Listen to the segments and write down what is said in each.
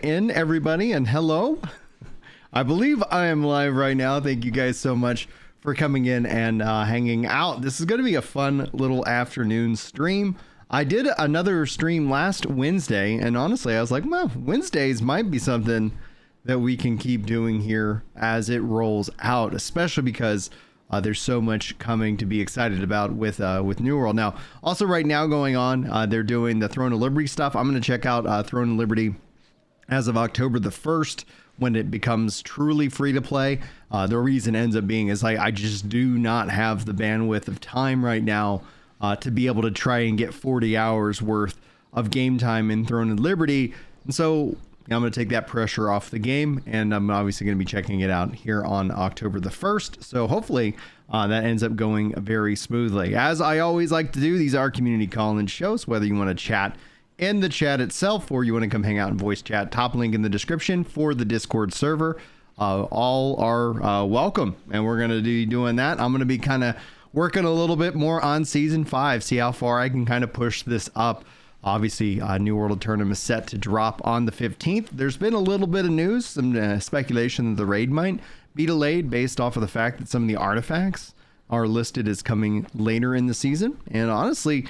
in, everybody, and hello. I believe I am live right now. Thank you guys so much for coming in and hanging out. This is going to be a fun little afternoon stream. I did another stream last Wednesday, and honestly, I was like, well, Wednesdays might be something that we can keep doing here as it rolls out, especially because there's so much coming to be excited about with New World. Now, also right now going on, they're doing the Throne of Liberty stuff. I'm going to check out Throne of Liberty as of October the 1st when it becomes truly free to play. The reason ends up being is like I just do not have the bandwidth of time right now to be able to try and get 40 hours worth of game time in Throne of Liberty. And so I'm going to take that pressure off the game, and I'm obviously going to be checking it out here on October the 1st. So hopefully that ends up going very smoothly. As I always like to do, these are community call-in shows, whether you want to chat in the chat itself or you want to come hang out in voice chat. Top link in the description for the Discord server. All are welcome, and we're going to be doing that. I'm going to be kind of working a little bit more on Season 5, see how far I can kind of push this up. Obviously, New World Aeternum is set to drop on the 15th. There's been a little bit of news, some speculation that the raid might be delayed based off of the fact that some of the artifacts are listed as coming later in the season. And honestly,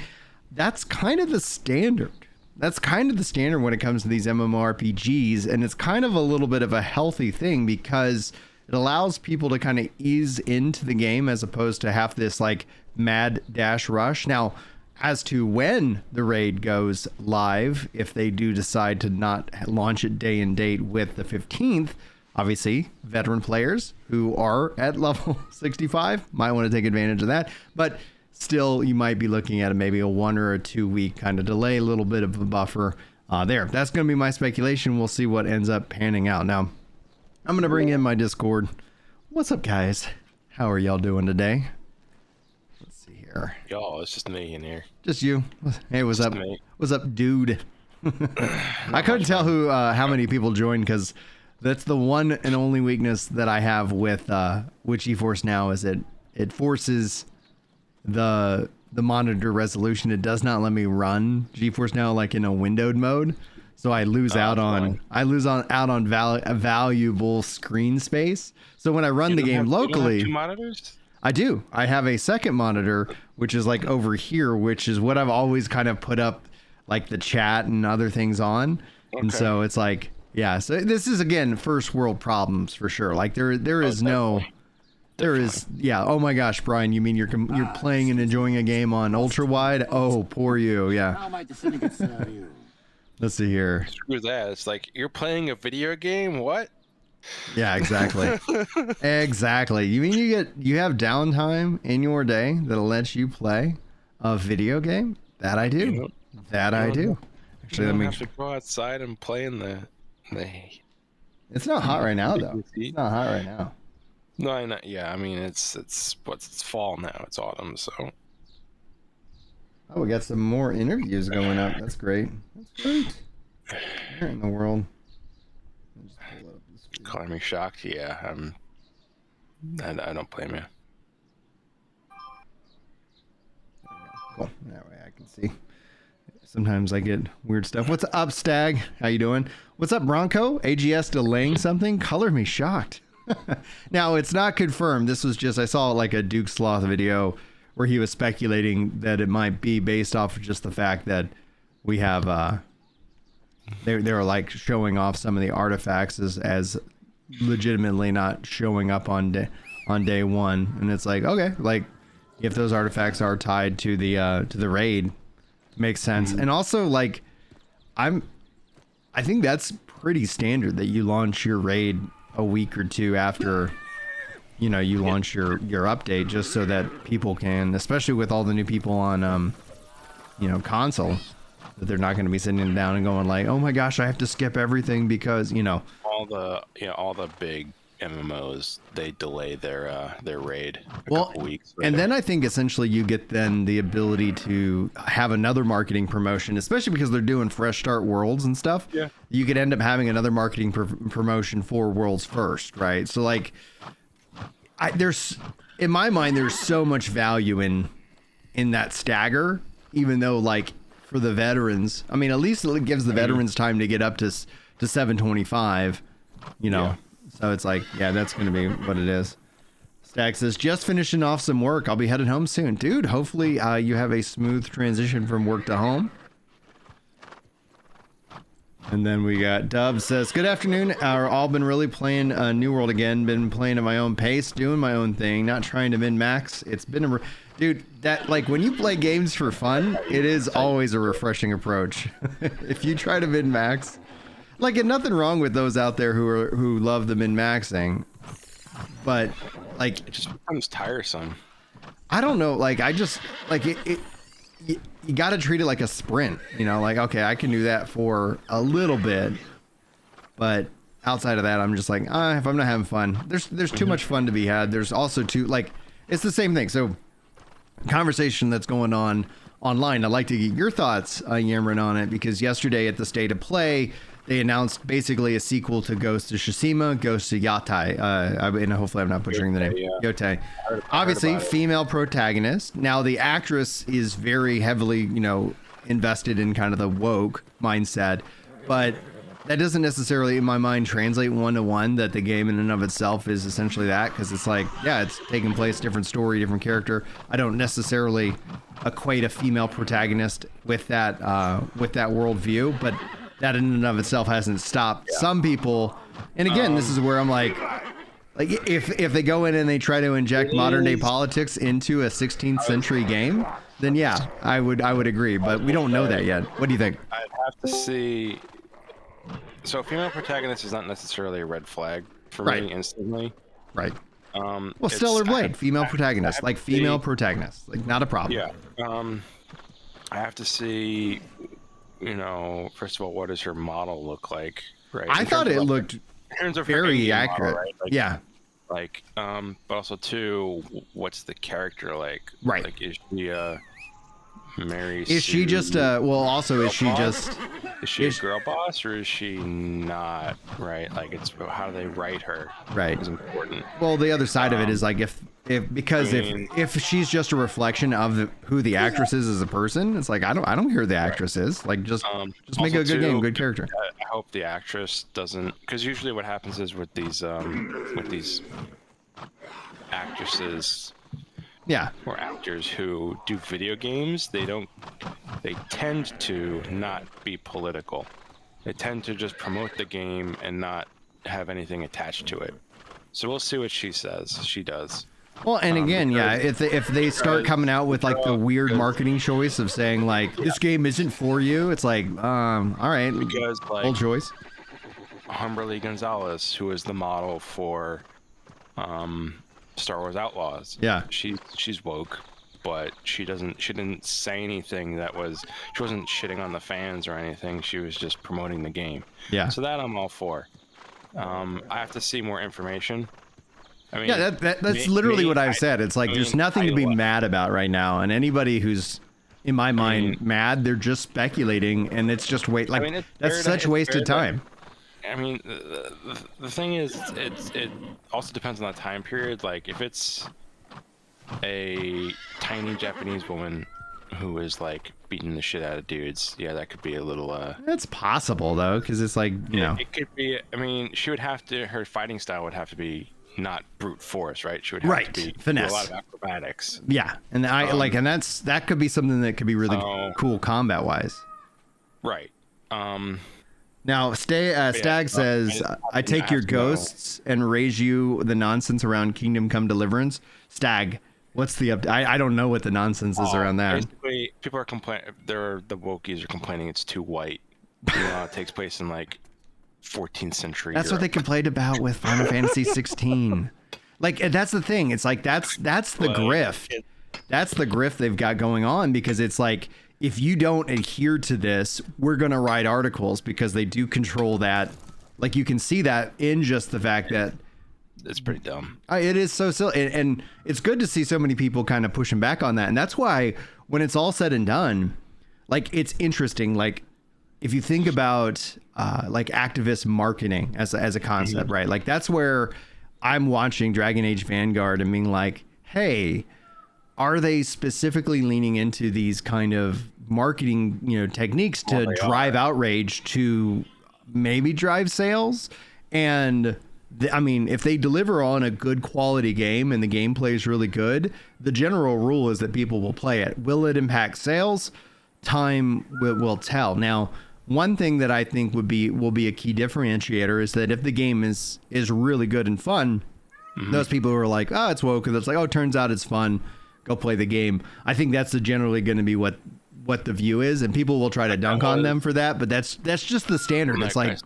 that's kind of the standard. That's kind of the standard when it comes to these MMORPGs. And it's kind of a little bit of a healthy thing because it allows people to kind of ease into the game as opposed to have this like mad dash rush. Now, as to when the raid goes live, if they do decide to not launch it day and date with the 15th, obviously veteran players who are at level 65 might want to take advantage of that. But still, you might be looking at maybe a 1 or a 2 week kind of delay, a little bit of a buffer there. That's going to be my speculation. We'll see what ends up panning out. Now, I'm going to bring in my Discord. What's up, guys? How are y'all doing today? Y'all, it's just me in here. Just you. Hey, what's up? What's up, dude? I couldn't tell who, how many people joined because that's the one and only weakness that I have with GeForce Now is it forces the monitor resolution. It does not let me run GeForce Now like in a windowed mode, so I lose out on valuable screen space. So when I run the game locally, you don't have 2 monitors? I do. I have a second monitor, which is like over here, which is what I've always kind of put up like the chat and other things on. Okay. And so it's like, yeah, so this is again, first world problems for sure. Like there is yeah. Oh my gosh, Brian, you mean you're playing and enjoying a game on ultra wide? Oh, poor you. Yeah. Let's see here. Screw that. It's like you're playing a video game. What? Yeah, exactly. Exactly. You mean you have downtime in your day that'll let you play a video game? That I do. I do. Actually, let me have to go outside and play in the. It's not hot right now, though. It's not hot right now. No, I know. Yeah, I mean it's fall now. It's autumn, so. Oh, we got some more interviews going up. That's great. That's great. Where in the world? Calling me shocked? Yeah, I don't blame you. Cool. That way I can see. Sometimes I get weird stuff. What's up, Stag? How you doing? What's up, Bronco? AGS delaying something? Color me shocked. Now, it's not confirmed. This was just, I saw like a Duke Sloth video where he was speculating that it might be based off of just the fact that we have, they were like showing off some of the artifacts as legitimately not showing up on day one, and it's like, okay, like if those artifacts are tied to the raid, makes sense. And also like I think that's pretty standard that you launch your raid a week or two after you launch your update, just so that people can, especially with all the new people on console, that they're not going to be sitting down and going like, oh my gosh, I have to skip everything because all the big MMOs, they delay their raid a couple weeks. And then I think essentially you get then the ability to have another marketing promotion, especially because they're doing fresh start worlds and stuff. Yeah, you could end up having another marketing promotion for Worlds First, right? So like, there's in my mind there's so much value in that stagger, even though like for the veterans, I mean, at least it gives the veterans time to get up to to 725, you know. Yeah. So it's like, yeah, that's going to be what it is. Stag says, just finishing off some work. I'll be headed home soon. Dude, hopefully you have a smooth transition from work to home. And then we got Dub says, good afternoon. All been really playing New World again. Been playing at my own pace, doing my own thing, not trying to min-max. It's been dude, that like when you play games for fun, it is always a refreshing approach. If you try to min-max, like, and nothing wrong with those out there who love the min-maxing, but like It just becomes tiresome. I don't know, like I just like you got to treat it like a sprint, you know, like, okay, I can do that for a little bit, but outside of that, I'm just like, if I'm not having fun, there's too much fun to be had. There's also like, it's the same thing. So conversation that's going on online, I'd like to get your thoughts, Yamrin, on it, because yesterday at the State of Play, they announced basically a sequel to Ghost of Tsushima, Ghost of Yatai. And hopefully I'm not butchering the name. Yeah. Yotai. Obviously, female protagonist. Now, the actress is very heavily, you know, invested in kind of the woke mindset, but that doesn't necessarily, in my mind, translate one-to-one that the game in and of itself is essentially that, because it's like, yeah, it's taking place, different story, different character. I don't necessarily equate a female protagonist with that worldview, but that in and of itself hasn't stopped some people. And again, this is where I'm like if they go in and they try to inject modern day politics into a 16th century game, then yeah, I would agree. But we don't know that yet. What do you think? I'd have to see. So female protagonist is not necessarily a red flag for me instantly. Right. Well, Stellar Blade, female protagonist, like female protagonist, like not a problem. Yeah. I have to see. You know, first of all, what does her model look like? Right. I thought it looked very accurate. Model, right? Like, yeah. Like, but also too, what's the character like? Right. Like, is she Mary? Is she just well? Also, is she just? Is she a girl boss or is she not? Right. Like, it's how they write her. Right. Is important. Well, the other side of it is like if she's just a reflection of who the actress is as a person, it's like I don't care who the actress is. Like just make a good game, good character. I hope the actress doesn't, because usually what happens is with these actresses, or actors who do video games, they tend to not be political. They tend to just promote the game and not have anything attached to it. So we'll see what she says. She does. Well, and again, if they start coming out with like the weird marketing choice of saying like this game isn't for you, it's like, all right, because like old choice. Humberly Gonzalez, who is the model for Star Wars Outlaws. Yeah, she's woke, but she didn't say anything she wasn't shitting on the fans or anything. She was just promoting the game. Yeah. So that I'm all for. I have to see more information. I mean, yeah, that's literally what I've said. It's like there's nothing to be mad about right now, and anybody who's, in my mind, mad, they're just speculating, and it's just that's such wasted time. I mean, the thing is, it also depends on the time period. Like, if it's a tiny Japanese woman who is like beating the shit out of dudes, yeah, that could be a little. That's possible though, because it's like it could be. I mean, her fighting style would have to be not brute force, right? She would have to be finesse, a lot of acrobatics. Yeah, and that could be something that could be really cool combat wise. Right. Now, Stag says, I take your ghosts and raise you the nonsense around Kingdom Come Deliverance. Stag, what's the update? I don't know what the nonsense is around that. Basically, people are complaining. The wokies are complaining it's too white. You know, it takes place in like 14th century. That's Europe. what they complained about with Final Fantasy 16. Like, that's the thing. It's like that's the grift. That's the grift they've got going on, because it's like, if you don't adhere to this, we're going to write articles, because they do control that. Like, you can see that in just the fact that it's pretty dumb. It is so silly. And it's good to see so many people kind of pushing back on that. And that's why when it's all said and done, like, it's interesting. Like, if you think about like activist marketing as a concept, right? Like, that's where I'm watching Dragon Age Vanguard and being like, hey, are they specifically leaning into these kind of marketing, techniques to drive outrage to maybe drive sales. And I mean, if they deliver on a good quality game and the gameplay is really good, the general rule is that people will play it. Will it impact sales? Time will tell. Now, one thing that I think will be a key differentiator is that if the game is really good and fun, those people who are like, oh, it's woke, and it's like, oh, it turns out it's fun, go play the game. I think that's generally going to be what the view is, and people will try to dunk on them for that, but that's just the standard. It's like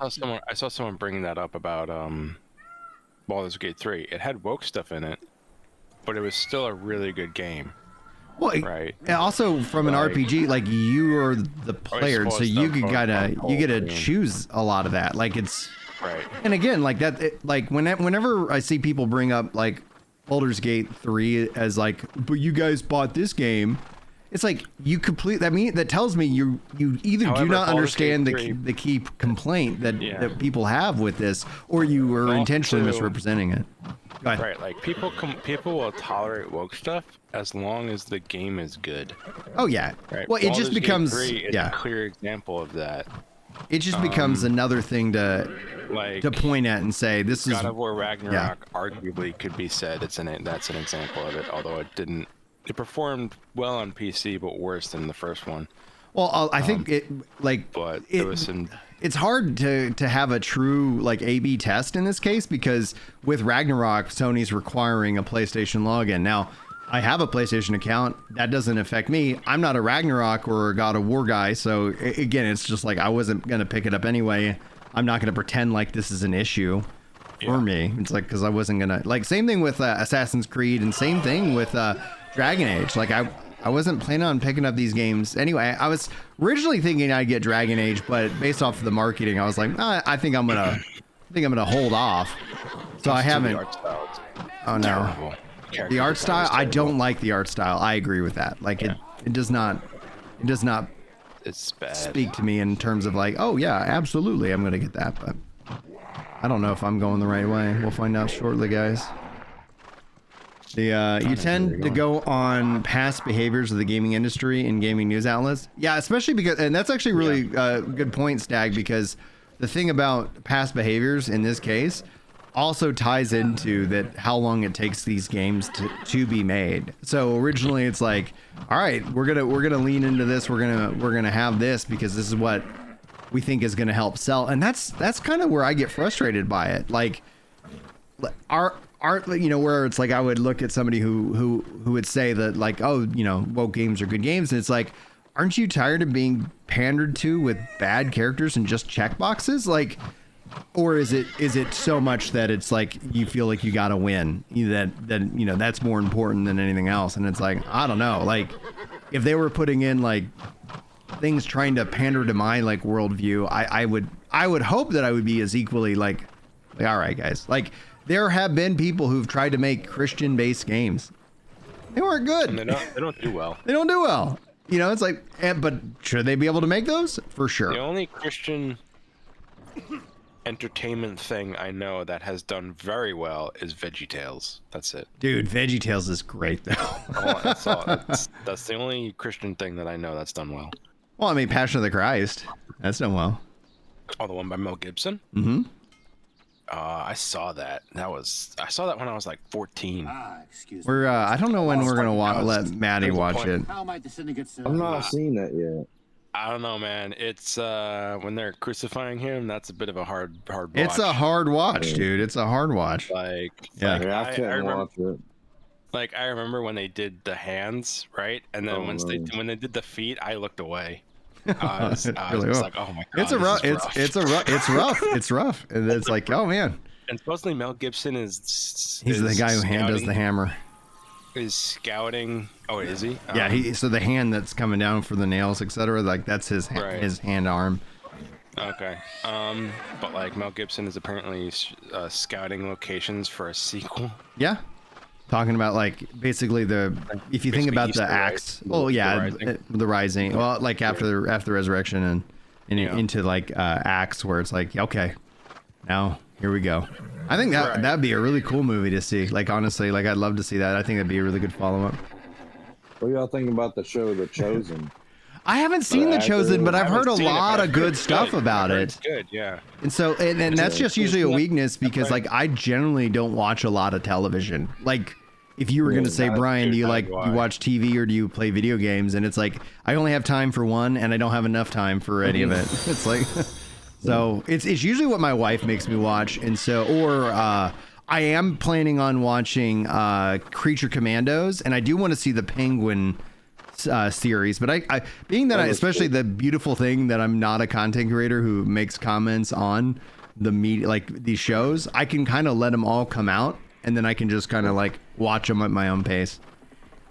I saw someone bringing that up about Baldur's Gate 3. It had woke stuff in it, but it was still a really good game. Well, right. And also from an RPG, like you are the player, so you could you get to choose a lot of that. Like it's right. And again, like that, like whenever I see people bring up like Baldur's Gate 3 as like, but you guys bought this game. It's like you that tells me you either do not understand the key complaint that people have with this, or you are intentionally misrepresenting it. Right, like people will tolerate woke stuff as long as the game is good. Oh yeah. Right. Well, it just becomes a clear example of that. It just becomes another thing to point at and say this is God of War Ragnarok. Arguably could be said that's an example of it, although it didn't. It performed well on PC, but worse than the first one. Well, I think it's hard to have a true like A/B test in this case, because with Ragnarok, Sony's requiring a PlayStation login. Now, I have a PlayStation account. That doesn't affect me. I'm not a Ragnarok or a God of War guy, so again, it's just like I wasn't gonna pick it up anyway. I'm not gonna pretend like this is an issue for me. It's like because I wasn't gonna like. Same thing with Assassin's Creed, and same thing with Dragon Age. Like I wasn't planning on picking up these games anyway. I was originally thinking I'd get Dragon Age, but based off of the marketing, I was like, I think I'm gonna hold off. So I haven't. Oh no, the art style. I don't like the art style. I agree with that. Like it does not. It's bad. Speak to me in terms of like, oh yeah, absolutely, I'm gonna get that, but I don't know if I'm going the right way. We'll find out shortly, guys. You tend to go on past behaviors of the gaming industry and gaming news outlets. Yeah, especially because, and that's actually really good point, Stag, because the thing about past behaviors in this case also ties into that how long it takes these games to be made. So originally it's like, all right, we're gonna lean into this. We're gonna have this because this is what we think is gonna help sell. And that's kind of where I get frustrated by it. Like where it's like I would look at somebody who would say that like, oh, woke games are good games, and it's like, aren't you tired of being pandered to with bad characters and just checkboxes? Like, or is it so much that it's like you feel like you gotta win, that that's more important than anything else? And it's like, I don't know, like if they were putting in like things trying to pander to my like worldview, I would hope that I would be as equally like all right, guys, like. There have been people who've tried to make Christian-based games. They weren't good. And they don't do well. They don't do well. It's like, but should they be able to make those? For sure. The only Christian entertainment thing I know that has done very well is VeggieTales. That's it. Dude, VeggieTales is great, though. That's the only Christian thing that I know that's done well. Well, I mean, Passion of the Christ. That's done well. Oh, the one by Mel Gibson? Mm-hmm. I saw that. I saw that when I was like 14. Excuse me. I don't know when we're gonna let Maddie watch it. I'm not seeing that yet. I don't know, man. It's when they're crucifying him. That's a bit of a hard watch. It's a hard watch, dude. It's a hard watch. I remember when they did the hands, right? And then when they did the feet, I looked away. I was like, oh my god, it's rough, and it's like, oh man. And supposedly Mel Gibson he's the guy who does the hammer. Is scouting? Oh, is he? Yeah, so the hand that's coming down for the nails, etc. Like that's his hand arm. Okay. But like Mel Gibson is apparently scouting locations for a sequel. Yeah. Talking about like basically if you think about the axe, the rising. Well, like after resurrection and into like acts where it's like, okay, now here we go. I think that'd be a really cool movie to see. Like honestly, like I'd love to see that. I think that'd be a really good follow up. What do y'all think about the show The Chosen? I haven't seen The Chosen, but I've heard a lot of good stuff about it. Good, yeah. And so, and that's just usually a weakness because like I generally don't watch a lot of television. Like if you were going to say, Brian, do you watch TV or do you play video games? And it's like, I only have time for one and I don't have enough time for any of it. It's like, so it's usually what my wife makes me watch. And so, or, I am planning on watching Creature Commandos, and I do want to see the Penguin series. But I being that especially the beautiful thing that I'm not a content creator who makes comments on the media, like these shows, I can kind of let them all come out, and then I can just kind of like watch them at my own pace.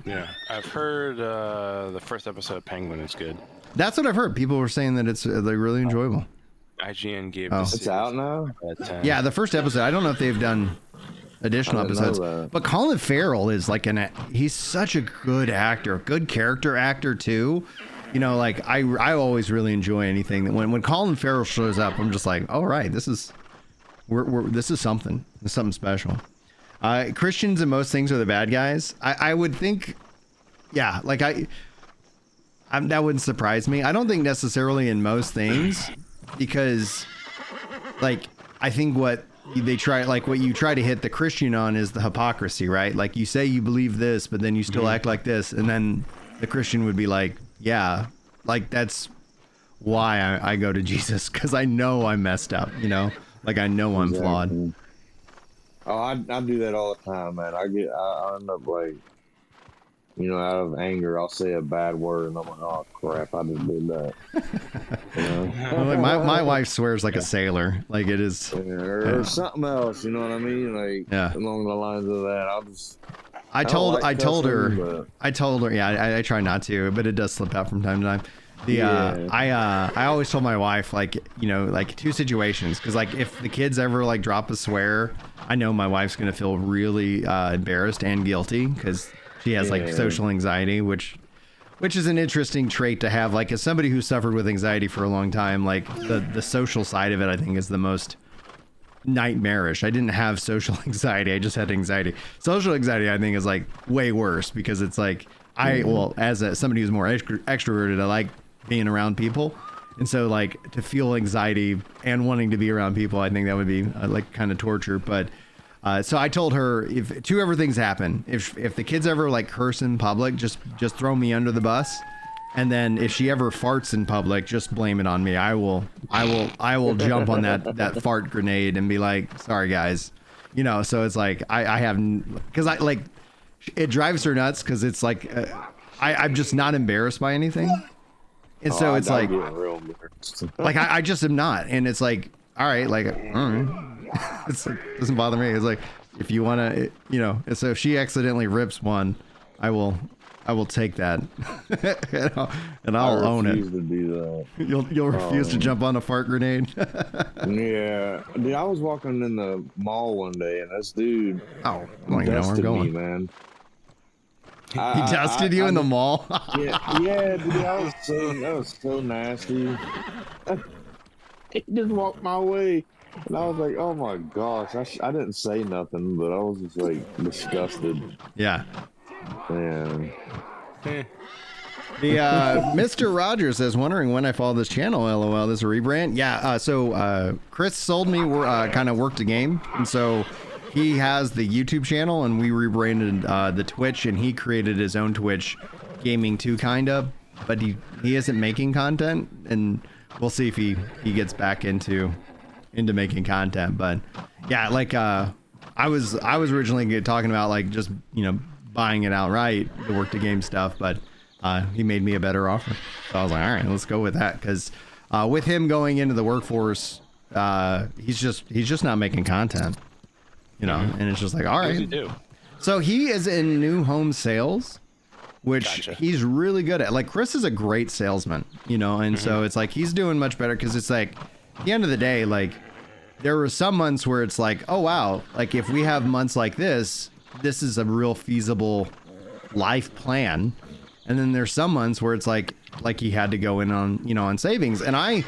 Yeah, I've heard the first episode of Penguin is good. That's what I've heard. People were saying that it's like really enjoyable. IGN gave it's out now. Yeah, the first episode. I don't know if they've done additional episodes, but Colin Farrell is like he's such a good actor, good character actor too. You know, like I always really enjoy anything that when Colin Farrell shows up, I'm just like, all right, this is this is something. It's something special. Christians and most things are the bad guys. I would think, yeah, like that wouldn't surprise me. I don't think necessarily in most things, because like I think what they try, like what you try to hit the Christian on is the hypocrisy, right? Like you say you believe this, but then you still act like this, and then the Christian would be like, yeah, like that's why I go to Jesus, because I know I'm messed up, you know, like I know I'm flawed. Oh, I do that all the time, man. I end up like, you know, out of anger, I'll say a bad word, and I'm like, oh crap, I just did that. You know? Well, like my wife swears like a sailor, like it is, or something else. You know what I mean? Like along the lines of that. I told her, yeah, I try not to, but it does slip out from time to time. I always told my wife, like, you know, like two situations, because like if the kids ever like drop a swear, I know my wife's gonna feel really embarrassed and guilty, because she has like social anxiety, which is an interesting trait to have. Like as somebody who suffered with anxiety for a long time, like the social side of it, I think is the most nightmarish. I didn't have social anxiety. I just had anxiety. Social anxiety, I think, is like way worse, because it's like as somebody who's more extroverted, I like being around people. And so like to feel anxiety and wanting to be around people, I think that would be like kind of torture. But so I told her, if two other things happen, if the kids ever like curse in public, just throw me under the bus. And then if she ever farts in public, just blame it on me. I will jump on that fart grenade and be like, sorry guys, you know. So it's like I have, because I like, it drives her nuts, because it's like I'm just not embarrassed by anything. And so it's like I just am not. And it's like, all right, like, it's like, doesn't bother me. It's like, if you want to, you know, and so if she accidentally rips one, I will take that and I'll own it. To do that. You'll refuse to jump on a fart grenade. Yeah, dude, I was walking in the mall one day, and this dude dusted me, man. He dusted you in the mall? yeah, dude, that was so nasty. He just walked my way, and I was like, oh my gosh, I didn't say nothing, but I was just like disgusted. Yeah. Man. The Mr. Rogers says, wondering when I follow this channel. LOL. This is a rebrand. Yeah. So Chris sold me kind of worked a game, and so he has the YouTube channel, and we rebranded the Twitch, and he created his own Twitch gaming too, kind of, but he isn't making content, and we'll see if he gets back into making content. But yeah, like I was originally talking about like just, you know, buying it outright, the work to game stuff, but he made me a better offer, so I was like, all right, let's go with that, because with him going into the workforce, he's just not making content, you know. And it's just like, all right. So he is in new home sales, which he's really good at. Like Chris is a great salesman, you know, and so it's like he's doing much better, because it's like at the end of the day, like there were some months where it's like, oh wow, like if we have months like this is a real feasible life plan. And then there's some months where it's like he had to go in on, you know, on savings. And I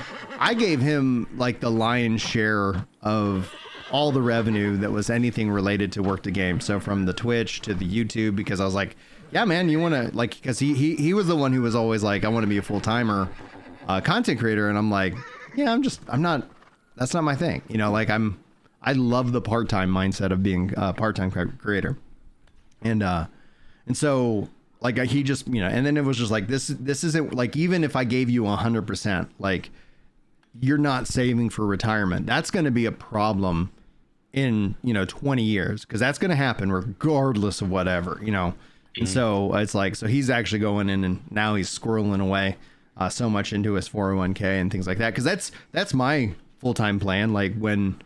gave him like the lion's share of all the revenue that was anything related to work the game. So from the Twitch to the YouTube, because I was like, yeah, man, you want to like, because he was the one who was always like, I want to be a full-timer content creator, and I'm like, yeah, I'm not, that's not my thing, you know, like I love the part-time mindset of being a part-time creator, and so like he just, you know, and then it was just like this isn't like, even if I gave you 100%, like you're not saving for retirement. That's going to be a problem in, you know, 20 years, because that's going to happen regardless of whatever, you know. And so it's like, so he's actually going in and now he's squirreling away so much into his 401k and things like that, because that's my full-time plan. Like when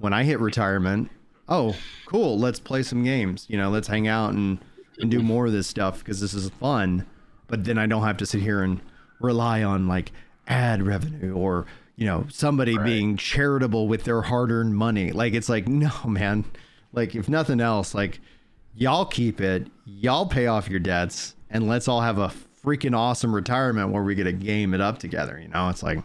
I hit retirement, oh cool, let's play some games, you know, let's hang out and do more of this stuff, because this is fun, but then I don't have to sit here and rely on like ad revenue or, you know, somebody being charitable with their hard-earned money. Like, it's like, no, man, like if nothing else, like y'all keep it, y'all pay off your debts, and let's all have a freaking awesome retirement where we get to game it up together. You know, it's like,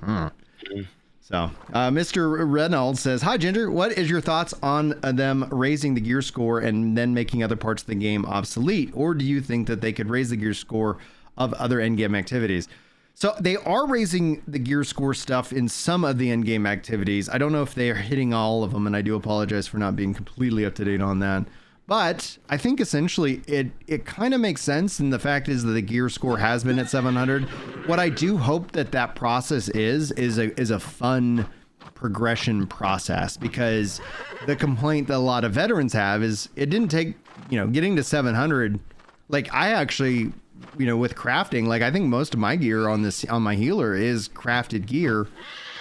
So Mr. Reynolds says, hi Ginger, what is your thoughts on them raising the gear score and then making other parts of the game obsolete? Or do you think that they could raise the gear score of other endgame activities? So they are raising the gear score stuff in some of the endgame activities. I don't know if they are hitting all of them, and I do apologize for not being completely up to date on that. But I think essentially it kind of makes sense, and the fact is that the gear score has been at 700. What I do hope that process is a fun progression process, because the complaint that a lot of veterans have is it didn't take, you know, getting to 700. Like I actually, you know, with crafting, like I think most of my gear on my healer is crafted gear.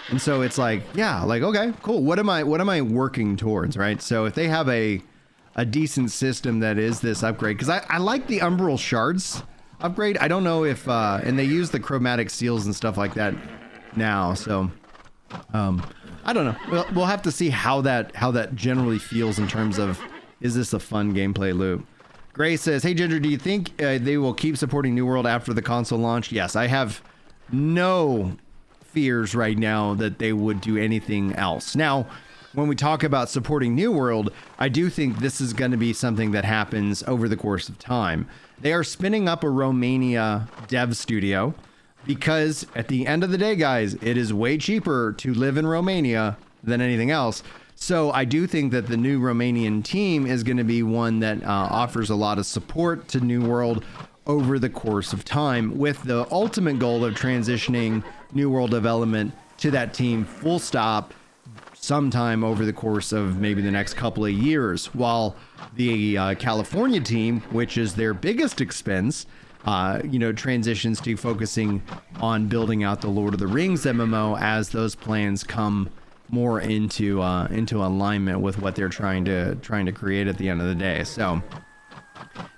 And so it's like, yeah, like, okay, cool. What am I working towards? Right. So if they have a decent system that is this upgrade, because I like the umbral shards upgrade. I don't know if and they use the chromatic seals and stuff like that now, so I don't know. We'll have to see how that generally feels in terms of, is this a fun gameplay loop. Gray says, hey Ginger, do you think they will keep supporting New World after the console launch? Yes, I have no fears right now that they would do anything else. Now, when we talk about supporting New World, I do think this is going to be something that happens over the course of time. They are spinning up a Romania dev studio because at the end of the day, guys, it is way cheaper to live in Romania than anything else. So I do think that the new Romanian team is going to be one that offers a lot of support to New World over the course of time, with the ultimate goal of transitioning New World development to that team full stop sometime over the course of maybe the next couple of years, while the California team, which is their biggest expense, you know, transitions to focusing on building out the Lord of the Rings MMO as those plans come more into alignment with what they're trying to create at the end of the day. So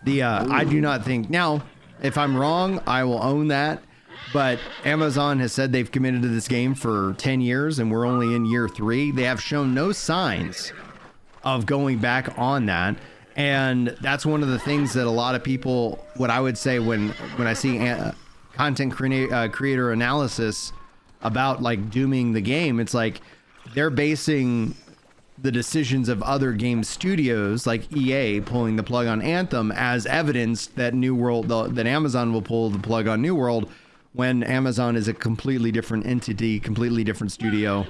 I do not think, now if I'm wrong, I will own that. But Amazon has said they've committed to this game for 10 years and we're only in year 3. They have shown no signs of going back on that. And that's one of the things that a lot of people, what I would say when I see content creator analysis about like dooming the game, it's like they're basing the decisions of other game studios like EA pulling the plug on Anthem as evidence that New World, that Amazon will pull the plug on New World, when Amazon is a completely different entity, completely different studio.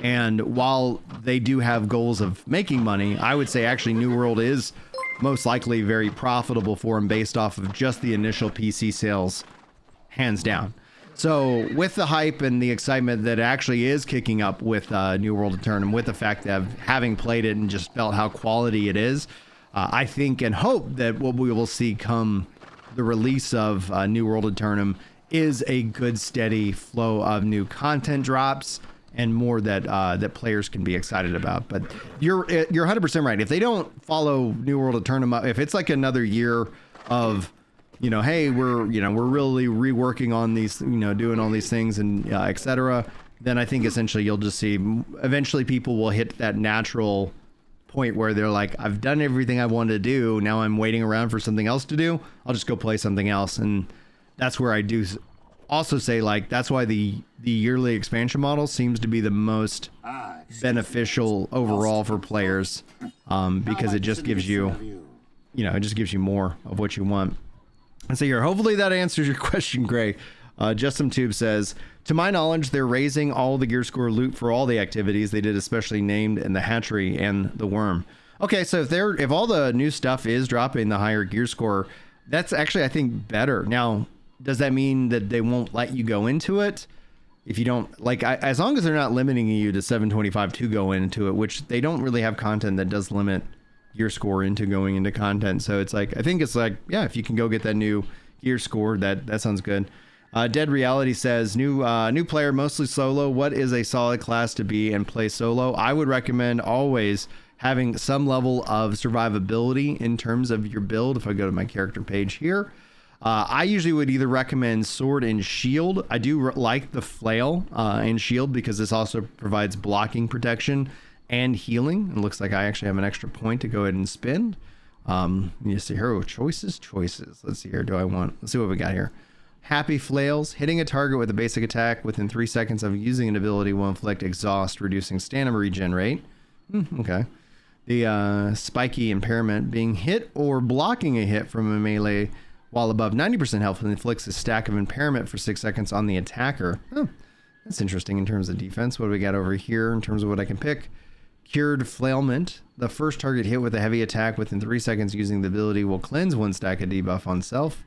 And while they do have goals of making money, I would say actually New World is most likely very profitable for them based off of just the initial PC sales, hands down. So with the hype and the excitement that actually is kicking up with New World Aeternum, with the fact that having played it and just felt how quality it is, I think and hope that what we will see come the release of New World Aeternum is a good steady flow of new content drops and more that players can be excited about. But you're 100% right. If they don't follow New World Aeternum up, if it's like another year of, you know, hey, we're really reworking on these, you know, doing all these things and etc., then I think essentially you'll just see eventually people will hit that natural point where they're like, I've done everything I wanted to do. Now I'm waiting around for something else to do. I'll just go play something else. And that's where I do also say, like, that's why the yearly expansion model seems to be the most beneficial overall for players, because it just gives you, you know, it just gives you more of what you want. And so here, hopefully that answers your question, Gray. Just Some Tube says, to my knowledge, they're raising all the gear score loot for all the activities they did, especially named in the hatchery and the worm. Okay, so if all the new stuff is dropping the higher gear score, that's actually, I think, better. Now, does that mean that they won't let you go into it? If you don't, like, as long as they're not limiting you to 725 to go into it, which they don't really have content that does limit gear score into going into content. So it's like, I think it's like, yeah, if you can go get that new gear score, that sounds good. Dead Reality says, new player, mostly solo. What is a solid class to be and play solo? I would recommend always having some level of survivability in terms of your build. If I go to my character page here, I usually would either recommend sword and shield. I do like the flail and shield because this also provides blocking protection and healing. It looks like I actually have an extra point to go ahead and spend. You see here, choices. Let's see here. Let's see what we got here. Happy Flails. Hitting a target with a basic attack within 3 seconds of using an ability will inflict exhaust, reducing stamina regen rate. Okay. The Spiky Impairment. Being hit or blocking a hit from a melee while above 90% health inflicts a stack of impairment for 6 seconds on the attacker. Oh, that's interesting in terms of defense. What do we got over here in terms of what I can pick? Cured Flailment. The first target hit with a heavy attack within 3 seconds using the ability will cleanse 1 stack of debuff on self.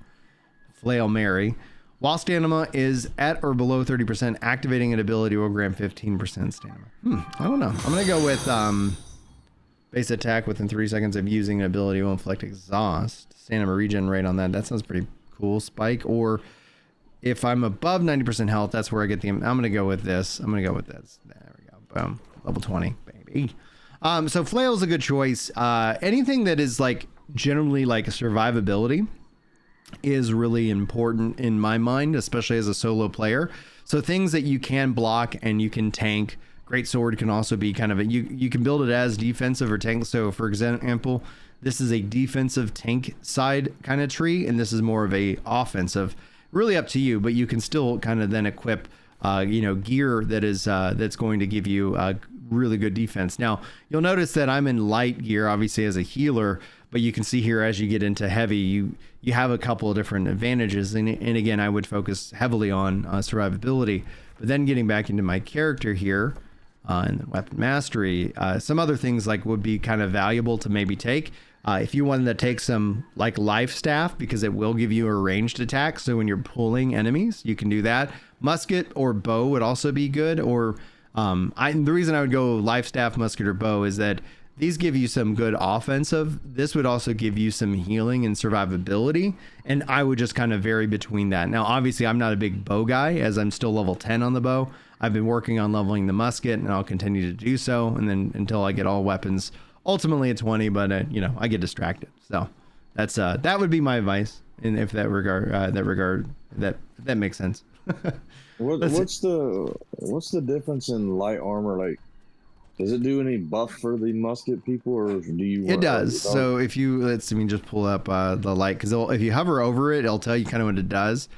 Flail Mary. While stamina is at or below 30%, activating an ability will grant 15% stamina. I don't know. I'm going to go with base attack within 3 seconds of using an ability will inflict exhaust. Stamina regen rate on that. That sounds pretty cool. Spike. Or if I'm above 90% health, that's where I get I'm going to go with this. I'm going to go with this. There we go. Boom. Level 20, baby. So Flail is a good choice. Anything that is like generally like a survivability is really important in my mind, especially as a solo player. So things that you can block and you can tank. Great sword can also be kind of you can build it as defensive or tank. So for example, this is a defensive tank side kind of tree, and this is more of a offensive. Really up to you, but you can still kind of then equip gear that is that's going to give you really good defense. Now you'll notice that I'm in light gear, obviously as a healer, but you can see here as you get into heavy, you have a couple of different advantages, and again, I would focus heavily on survivability. But then getting back into my character here, and then weapon mastery, some other things like would be kind of valuable to maybe take. If you wanted to take some like life staff, because it will give you a ranged attack, so when you're pulling enemies, you can do that. Musket or bow would also be good. Or the reason I would go life staff, musket, or bow is that these give you some good offensive. This would also give you some healing and survivability, and I would just kind of vary between that. Now, obviously, I'm not a big bow guy, as I'm still level 10 on the bow. I've been working on leveling the musket, and I'll continue to do so, and then until I get all weapons, ultimately at 20. But I get distracted. So that's that would be my advice in that makes sense. What's the difference in light armor? Like, does it do any buff for the musket people, or do you? It does. So if you just pull up the light, because if you hover over it, it'll tell you kind of what it does.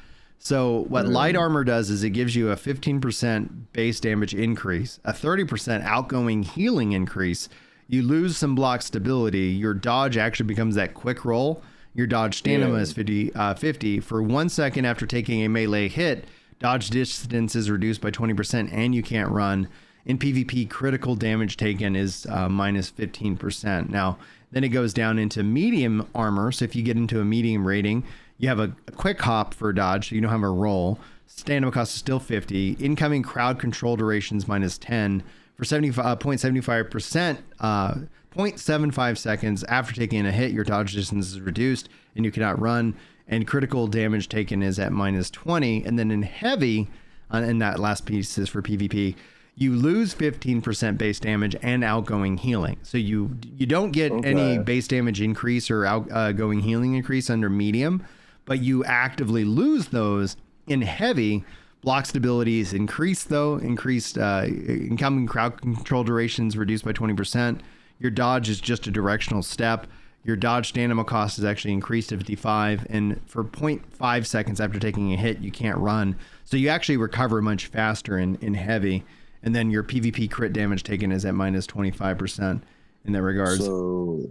So what light armor does is it gives you a 15% base damage increase, a 30% outgoing healing increase. You lose some block stability. Your dodge actually becomes that quick roll. Your dodge stamina is 50 for 1 second after taking a melee hit. Dodge distance is reduced by 20%, and you can't run. In PvP, critical damage taken is minus 15%. Now, then it goes down into medium armor. So if you get into a medium rating, you have a quick hop for dodge, so you don't have a roll. Stamina cost is still 50. Incoming crowd control durations minus 10 for 0.75%. 0.75 seconds after taking a hit, your dodge distance is reduced and you cannot run. And critical damage taken is at minus 20. And then in heavy, and that last piece is for PvP, you lose 15% base damage and outgoing healing. So you don't get any base damage increase or outgoing healing increase under medium, but you actively lose those in heavy. Block stability is increased though. Increased incoming crowd control durations reduced by 20%. Your dodge is just a directional step. Your dodge stamina cost is actually increased to 55, and for 0.5 seconds after taking a hit, you can't run. So you actually recover much faster in heavy. And then your PvP crit damage taken is at minus 25% in that regards. So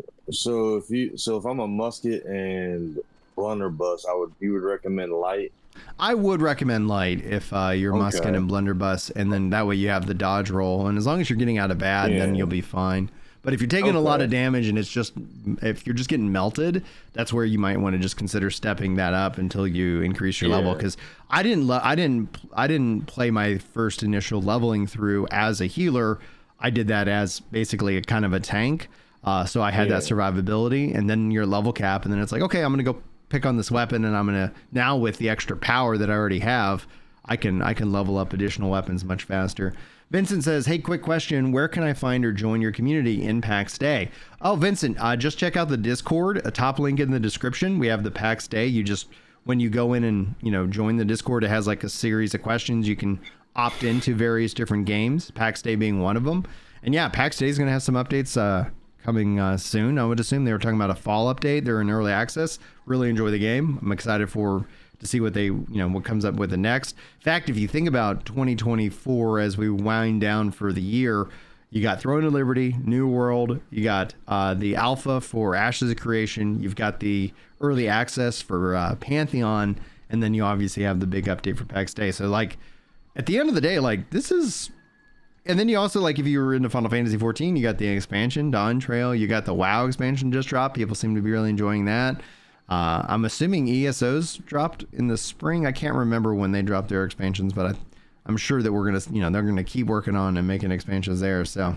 if I'm a musket and blunderbuss, you would recommend light? I would recommend light if you're musking and blunderbuss, and then that way you have the dodge roll, and as long as you're getting out of bad, then you'll be fine. But if you're taking a lot of damage and if you're just getting melted, that's where you might want to just consider stepping that up until you increase your level. Because I didn't play my first initial leveling through as a healer. I did that as basically a kind of a tank. So I had that survivability, and then your level cap, and then it's like, okay, I'm gonna go pick on this weapon, and I'm gonna now with the extra power that I already have, I can level up additional weapons much faster. Vincent says, hey, quick question. Where can I find or join your community in PAX Day? Oh, Vincent, just check out the Discord, a top link in the description. We have the PAX Day. You just, when you go in and, join the Discord, it has like a series of questions. You can opt into various different games, PAX Day being one of them. And yeah, PAX Day is going to have some updates coming soon. I would assume they were talking about a fall update. They're in early access. Really enjoy the game. I'm excited to see what they, what comes up with the next. In fact, if you think about 2024 as we wind down for the year, you got Throne of Liberty, New World, you got the alpha for Ashes of Creation, you've got the early access for Pantheon, and then you obviously have the big update for PAX Day. So like at the end of the day, like this is, and then you also, like if you were into Final Fantasy 14, you got the expansion, Dawn Trail, you got the WoW expansion just dropped. People seem to be really enjoying that. I'm assuming ESO's dropped in the spring. I can't remember when they dropped their expansions, but I'm sure that we're going to, they're going to keep working on and making expansions there. So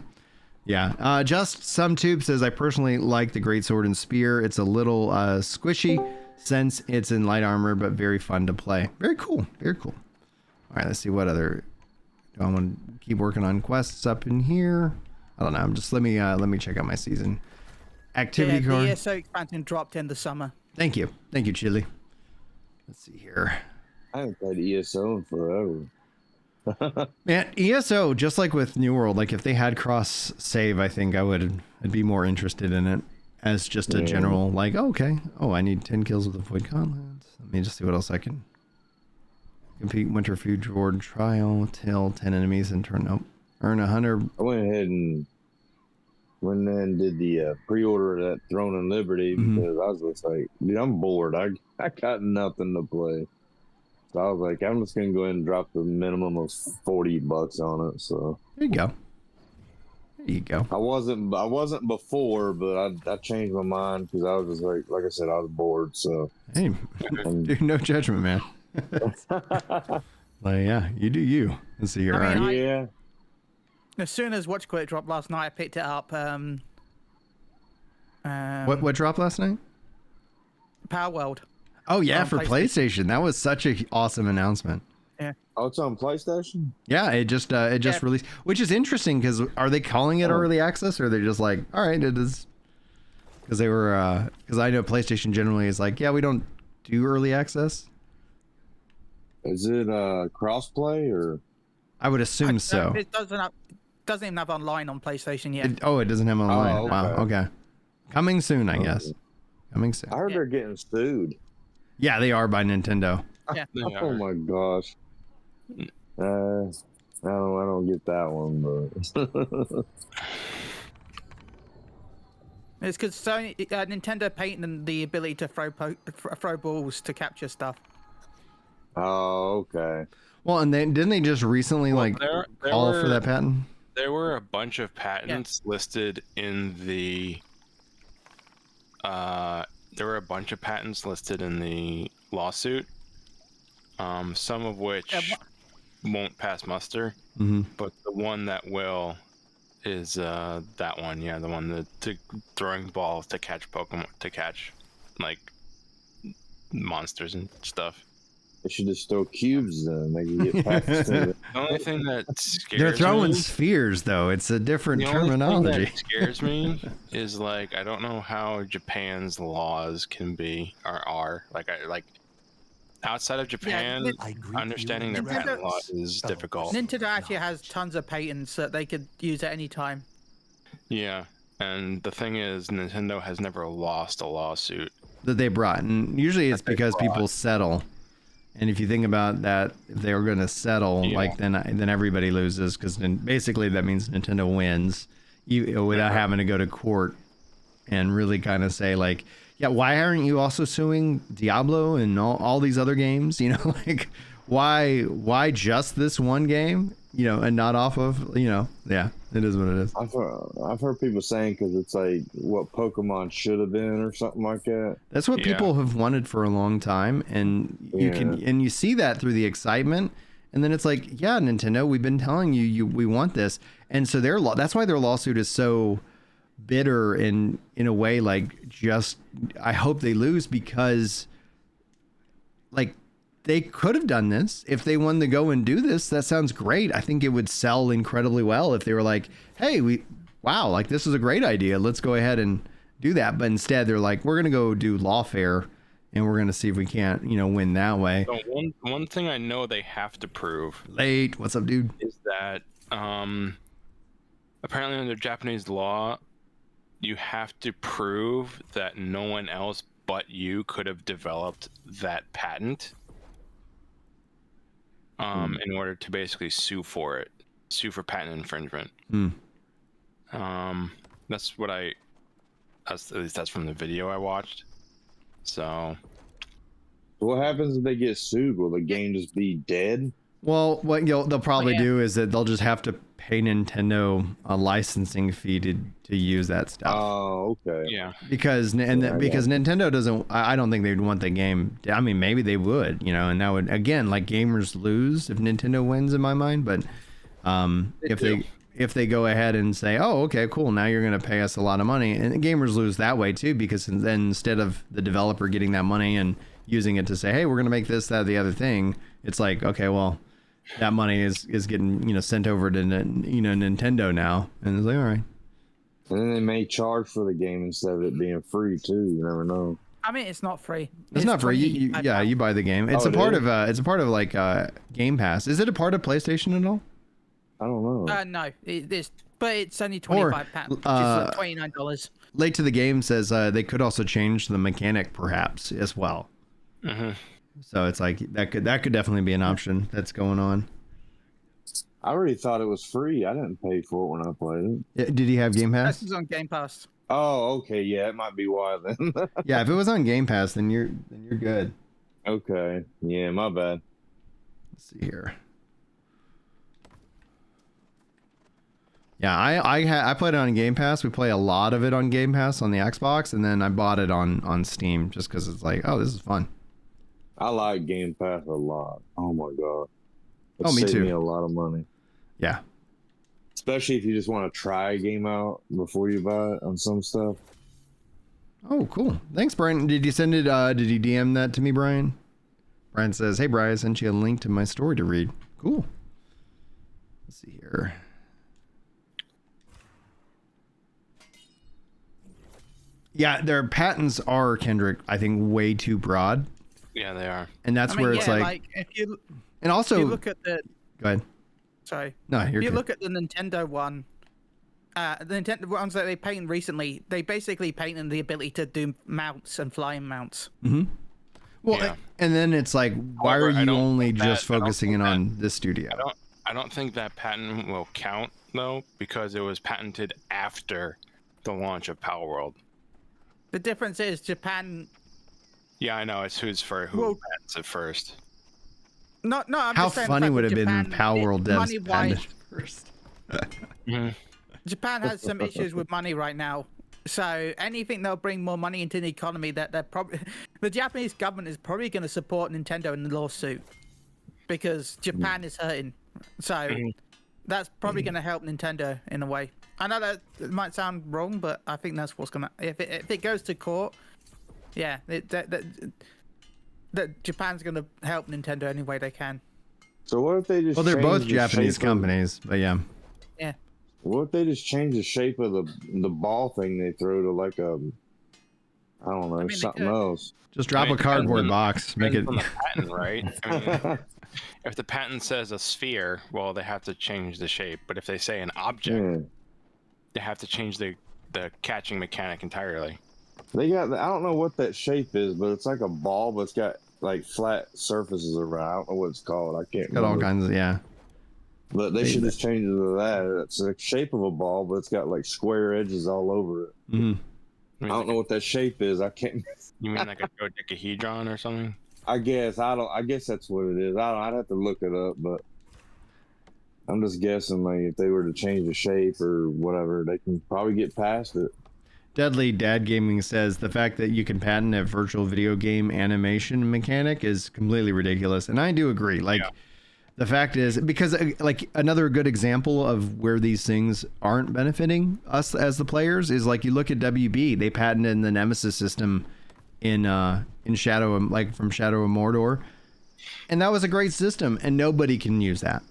yeah, just some tube says, I personally like the Great Sword and Spear. It's a little squishy since it's in light armor, but very fun to play. Very cool. Very cool. All right, let's see what other, do I want to keep working on quests up in here? I don't know. Just let me check out my season activity card. The ESO expansion dropped in the summer. Thank you, Chili. Let's see here. I haven't played ESO in forever. Man, ESO, just like with New World, like if they had cross save, I think I'd be more interested in it as just a general, like, oh, okay, I need 10 kills with the Void Gauntlets. Let me just see what else I can compete. Winter Fjord Trial, Tail 10 enemies, and earn 100. I went ahead and did the pre-order of that Throne of Liberty because I was just like, dude, I'm bored. I got nothing to play. So I was like, I'm just gonna go ahead and drop the minimum of $40 on it. So there you go. I wasn't before, but I changed my mind because I was just like I said, I was bored. So hey, dude, no judgment, man. Like, yeah, you do you. Let's see here. I mean, yeah. As soon as Watch Quit dropped last night, I picked it up. What dropped last night? Power World. Oh yeah, for PlayStation. That was such an awesome announcement. Yeah. Oh, it's on PlayStation? Yeah, it just released, which is interesting because are they calling it early access or are they just like, all right, it is? Because they were because I know PlayStation generally is like, yeah, we don't do early access. Is it crossplay or? I would assume so. It doesn't even have online on PlayStation yet. It doesn't have online. Oh, okay. Wow. Okay. Coming soon, I guess. Coming soon. I heard they're getting sued. Yeah, they are by Nintendo. Yeah. Oh my gosh. I don't get that one, but It's because Nintendo patented the ability to throw balls to capture stuff. Oh, okay. Well, and didn't they just recently call for that patent? There were a bunch of patents listed in the. There were a bunch of patents listed in the lawsuit. Some of which won't pass muster, but the one that will is that one. Yeah, the one to throwing balls to catch Pokemon, to catch like monsters and stuff. They should just throw cubes then. They can get past The only thing that scares They're throwing me, spheres, though. It's a different the terminology. only thing that scares me is like I don't know how Japan's laws can be or are like outside of Japan. Understanding their patent law is difficult. Nintendo actually has tons of patents that they could use at any time. Yeah, and the thing is, Nintendo has never lost a lawsuit that they brought, and usually it's because people settle. And if you think about that, if they were going to settle, then everybody loses because basically that means Nintendo wins without having to go to court and really kind of say like, yeah, why aren't you also suing Diablo and all these other games? You know, like why just this one game? You know, and not off of, you know, yeah, it is what it is. I've heard people saying because it's like what Pokemon should have been or something like that. That's what people have wanted for a long time, and you see that through the excitement, and then it's like, yeah, Nintendo, we've been telling you we want this, and so that's why their lawsuit is so bitter in a way, like, just I hope they lose, because like they could have done this if they wanted to go and do this. That sounds great. I think it would sell incredibly well if they were like, hey, wow, like this is a great idea. Let's go ahead and do that. But instead they're like, we're going to go do lawfare and we're going to see if we can't, you know, win that way. So one thing I know they have to prove. Late. What's up, dude? Is that apparently under Japanese law, you have to prove that no one else but you could have developed that patent. In order to basically sue for patent infringement. That's what at least that's from the video I watched. So what happens if they get sued? Will the game just be dead? Well, what they'll probably do is that they'll just have to pay Nintendo a licensing fee to use that stuff. Oh, okay. Yeah. Because Nintendo doesn't. I don't think they'd want the game. I mean, maybe they would, you know, and that would, again, like, gamers lose if Nintendo wins in my mind. But if they go ahead and say, oh, okay, cool, now you're going to pay us a lot of money, and gamers lose that way too, because then instead of the developer getting that money and using it to say, hey, we're going to make this, that, the other thing, it's like, okay, well, that money is getting, you know, sent over to, you know, Nintendo now, and it's like, all right. And then they may charge for the game instead of it being free too. You never know. I mean, it's not free. It's not free. You buy the game. It's a part of like Game Pass. Is it a part of PlayStation at all? I don't know. No, it is, but it's only £25, which is like $29. Late to the Game says they could also change the mechanic perhaps as well. So it's like that could definitely be an option that's going on. I already thought it was free. I didn't pay for it when I played it. Did he have Game Pass? This is on Game Pass. Oh, okay. Yeah, it might be why then. Yeah, if it was on Game Pass, then you're good. Okay. Yeah, my bad. Let's see here. Yeah, I played it on Game Pass. We play a lot of it on Game Pass on the Xbox, and then I bought it on Steam just because it's like, oh, this is fun. I like Game Pass a lot. Oh my god. Me too. Saved me a lot of money. Yeah. Especially if you just want to try a game out before you buy it on some stuff. Oh, cool. Thanks, Brian. Did you send it? Did you DM that to me, Brian? Brian says, hey, Brian, I sent you a link to my story to read. Cool. Let's see here. Yeah, their patents are, Kendrick, I think, way too broad. Yeah, they are. And that's where it's like if you, and also, if you look at the... Go ahead. Sorry. No, you're If you good. look at the Nintendo one, the Nintendo ones that they patent recently, they basically patented the ability to do mounts and flying mounts. Mm-hmm. Well, yeah. And then it's like, why are you only just focusing in on this studio? I don't think that patent will count, though, because it was patented after the launch of Power World. The difference is Japan... Yeah, I know. It's who patents it first. No, I'm How just saying funny would it have Japan, been Power World devs money-wise, patented first? Japan has some issues with money right now. So anything that'll bring more money into the economy, that they're probably... The Japanese government is probably going to support Nintendo in the lawsuit. Because Japan is hurting. So that's probably going to help Nintendo in a way. I know that it might sound wrong, but I think that's what's going to... If it goes to court, yeah, that Japan's going to help Nintendo any way they can. So what if they just... Well, they're both Japanese companies, but yeah. Yeah. What if they just change the shape of the ball thing they throw to like a... I don't know, something else. Just drop a cardboard box. Make it... On the patent, right? I mean, if the patent says a sphere, well, they have to change the shape. But if they say an object, they have to change the catching mechanic entirely. They got, I don't know what that shape is, but it's like a ball, but it's got like flat surfaces around. I don't know what it's called. I can't remember. Got all kinds of, yeah. But they should just change it to that. It's the shape of a ball, but it's got like square edges all over it. Mm-hmm. I don't know what that shape is. I can't. You mean like a dodecahedron or something? I guess that's what it is. I'd have to look it up, but I'm just guessing. Like, if they were to change the shape or whatever, they can probably get past it. Deadly Dad Gaming says the fact that you can patent a virtual video game animation mechanic is completely ridiculous, and I do agree. Like, the fact is, because like another good example of where these things aren't benefiting us as the players is like you look at WB, they patented the Nemesis system in Shadow, like from Shadow of Mordor, and that was a great system, and nobody can use that,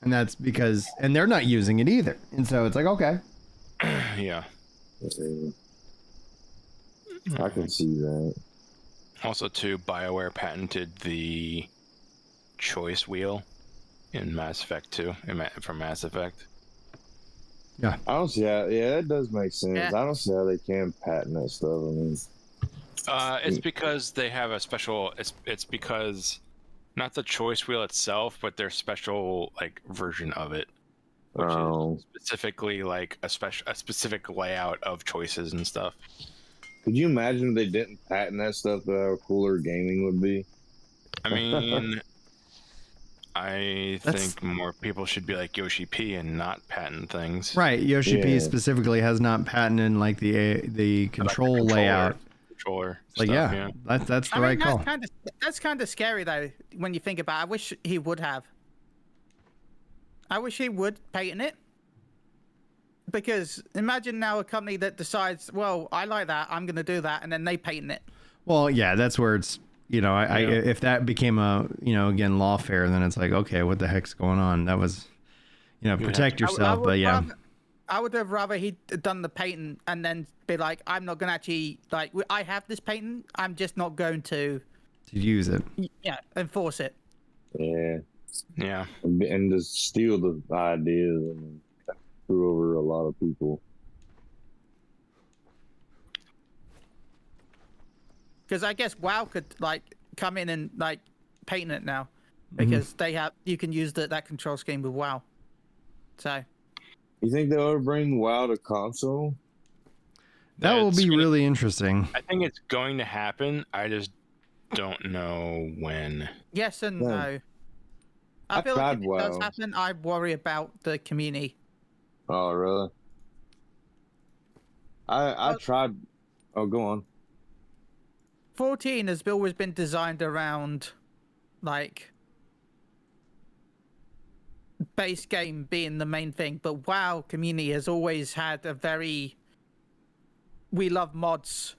and that's because, and they're not using it either, and so it's like, okay, yeah. I can see that. Also, too, BioWare patented the choice wheel in Mass Effect 2, from Mass Effect. Yeah. I don't see how. Yeah, that does make sense. Yeah. I don't see how they can patent that stuff. I mean, it's because they have a special. It's because not the choice wheel itself, but their special like version of it, which is specifically like a specific layout of choices and stuff. Could you imagine if they didn't patent that stuff? How cooler gaming would be. I mean, I think more people should be like Yoshi P and not patent things. Right, Yoshi P specifically has not patented like the control layout. Controller. Like stuff, that's the right call. That's kind of scary though when you think about it. I wish he would have. I wish he would patent it. Because imagine now a company that decides, well, I like that, I'm going to do that, and then they patent it. Well, yeah, that's where it's, if that became a, again, lawfare, then it's like, okay, what the heck's going on? That was, protect yourself, but yeah. I would have rather he'd done the patent and then be like, I'm not going to actually, like, I have this patent, I'm just not going to use it. Yeah, enforce it. Yeah. Yeah. And just steal the ideas and screw over a lot of people. Because I guess WoW could like come in and like patent it now, because you can use that control scheme with WoW. So, you think they'll ever bring WoW to console? That will be really interesting. I think it's going to happen. I just don't know when. Yes and no. I feel like if it does happen, I worry about the community. Oh, really? I tried. Oh, go on. 14 has always been designed around, like, base game being the main thing, but WoW community has always had a very we love mods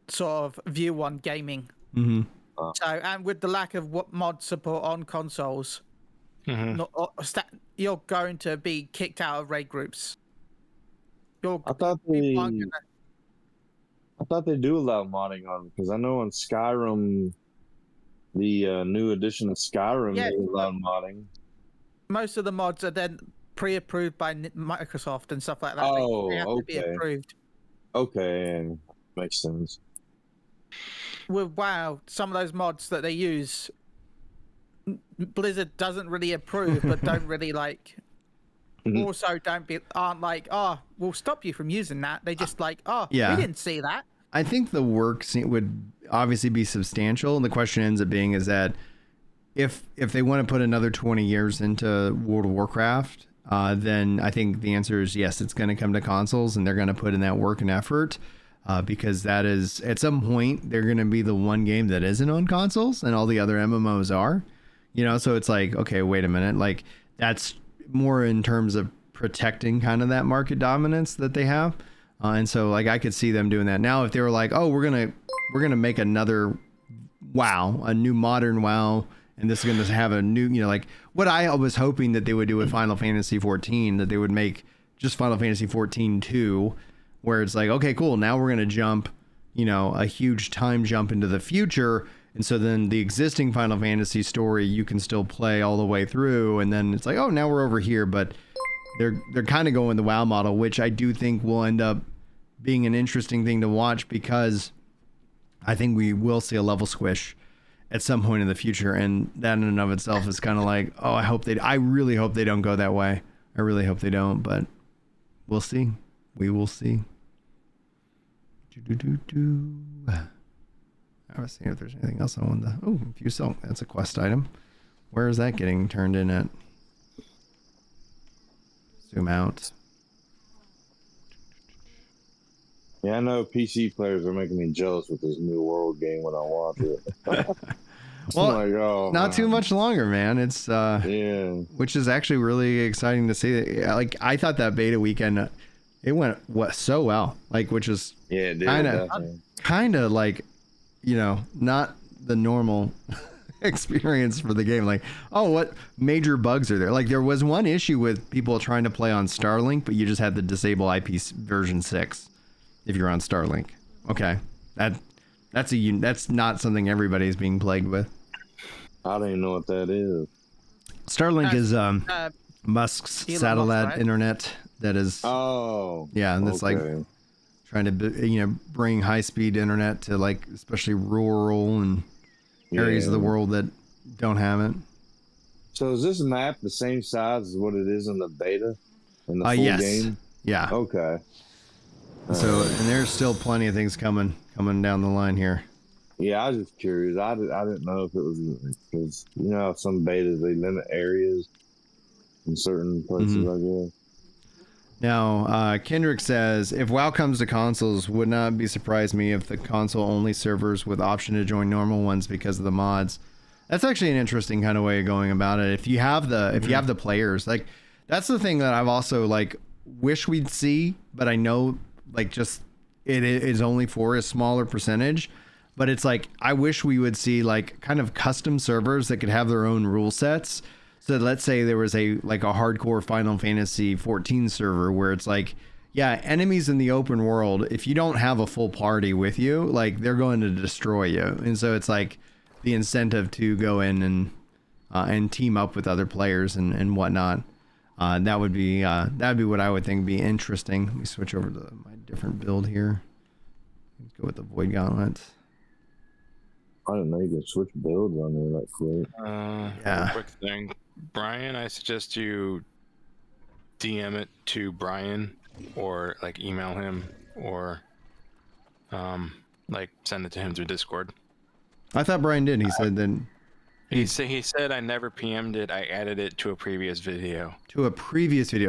sort of view on gaming. So, and with the lack of what mod support on consoles, you're going to be kicked out of raid groups. I thought they do allow modding on, because I know on Skyrim, the new edition of Skyrim, they allow modding. Most of the mods are then pre-approved by Microsoft and stuff like that. Oh, they have to be approved. Okay, makes sense. With WoW, some of those mods that they use, Blizzard doesn't really approve, but don't really like. Also, aren't like, oh, we'll stop you from using that. They just like, oh, we didn't see that. I think the work would obviously be substantial, and the question ends up being is that if they want to put another 20 years into World of Warcraft, then I think the answer is yes, it's going to come to consoles, and they're going to put in that work and effort, because that is, at some point, they're going to be the one game that isn't on consoles, and all the other MMOs are. So it's like, okay, wait a minute, like that's more in terms of protecting kind of that market dominance that they have, and so like I could see them doing that. Now if they were like, oh, we're gonna make another WoW, a new modern WoW, and this is gonna have a new, like what I was hoping that they would do with Final Fantasy 14, that they would make just Final Fantasy 14 2, where it's like, okay, cool, now we're gonna jump, a huge time jump into the future. And so then the existing Final Fantasy story you can still play all the way through, and then it's like, oh, now we're over here. But they're kind of going the WoW model, which I do think will end up being an interesting thing to watch, because I think we will see a level squish at some point in the future, and that in and of itself is kind of like, oh, I really hope they don't go that way. I really hope they don't, but we'll see. We will see. I was seeing if there's anything else I wanted to. Oh, view silk. That's a quest item. Where is that getting turned in at? Zoom out. Yeah, I know PC players are making me jealous with this New World game when I watch it. Well, like, oh, not too much longer, man. It's yeah, which is actually really exciting to see. Like, I thought that beta weekend, it went so well. Like, which is kind of like, you know, not the normal experience for the game. Like, oh, what major bugs are there? Like, there was one issue with people trying to play on Starlink, but you just had to disable IP version 6 if you're on Starlink. Okay, that's not something everybody's being plagued with. I don't even know what that is. Starlink is Musk's satellite internet that is. Oh. Yeah, and it's like trying to bring high-speed internet to, like, especially rural and areas of the world that don't have it. So is this map the same size as what it is in the beta? In the full game? Yeah. Okay. So, and there's still plenty of things coming down the line here. Yeah, I was just curious. I didn't know if it was because you know some betas they limit areas in certain places. I guess. Now, Kendrick says, if WoW comes to consoles, would not be surprised me if the console-only servers with option to join normal ones because of the mods. That's actually an interesting kind of way of going about it. If you have the players, like, that's the thing that I've also like wish we'd see, but I know like just it is only for a smaller percentage. But it's like I wish we would see like kind of custom servers that could have their own rule sets. So let's say there was a hardcore Final Fantasy 14 server where it's like, yeah, enemies in the open world, if you don't have a full party with you, like they're going to destroy you. And so it's like the incentive to go in and team up with other players and whatnot. That would be what I would think be interesting. Let me switch over to my different build here. Let's go with the Void Gauntlet. I didn't know you could switch builds on there like quick. Yeah. Quick thing. Brian, I suggest you DM it to Brian or like email him or like send it to him through Discord. I thought Brian did. He said then he said I never PM'd it. I added it to a previous video.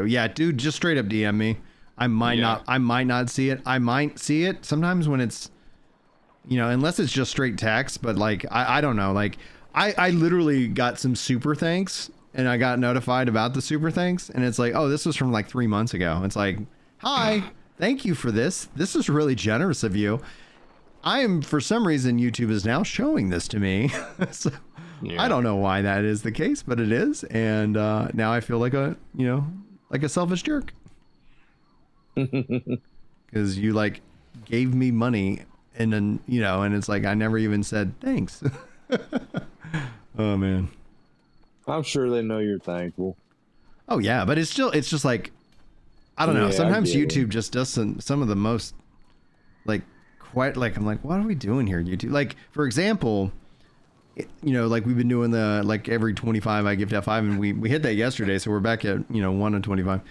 Yeah, dude, just straight up DM me. I might not see it. I might see it sometimes when it's, you know, unless it's just straight text, but like I don't know, like I literally got some super thanks and I got notified about the super thanks and it's like, oh, this was from like 3 months ago. It's like, hi, thank you for this. This is really generous of you. For some reason, YouTube is now showing this to me. So I don't know why that is the case, but it is. And now I feel like a selfish jerk. Because you like gave me money and then, you know, and it's like, I never even said thanks. Oh man. I'm sure they know you're thankful. Oh yeah, but it's just like, I don't know. Sometimes YouTube just does some of the most like quite like, I'm like, what are we doing here, YouTube? Like, for example, you know, like we've been doing the, like every 25 I give to F5 and we hit that yesterday. So we're back at, you know, 1 and 25.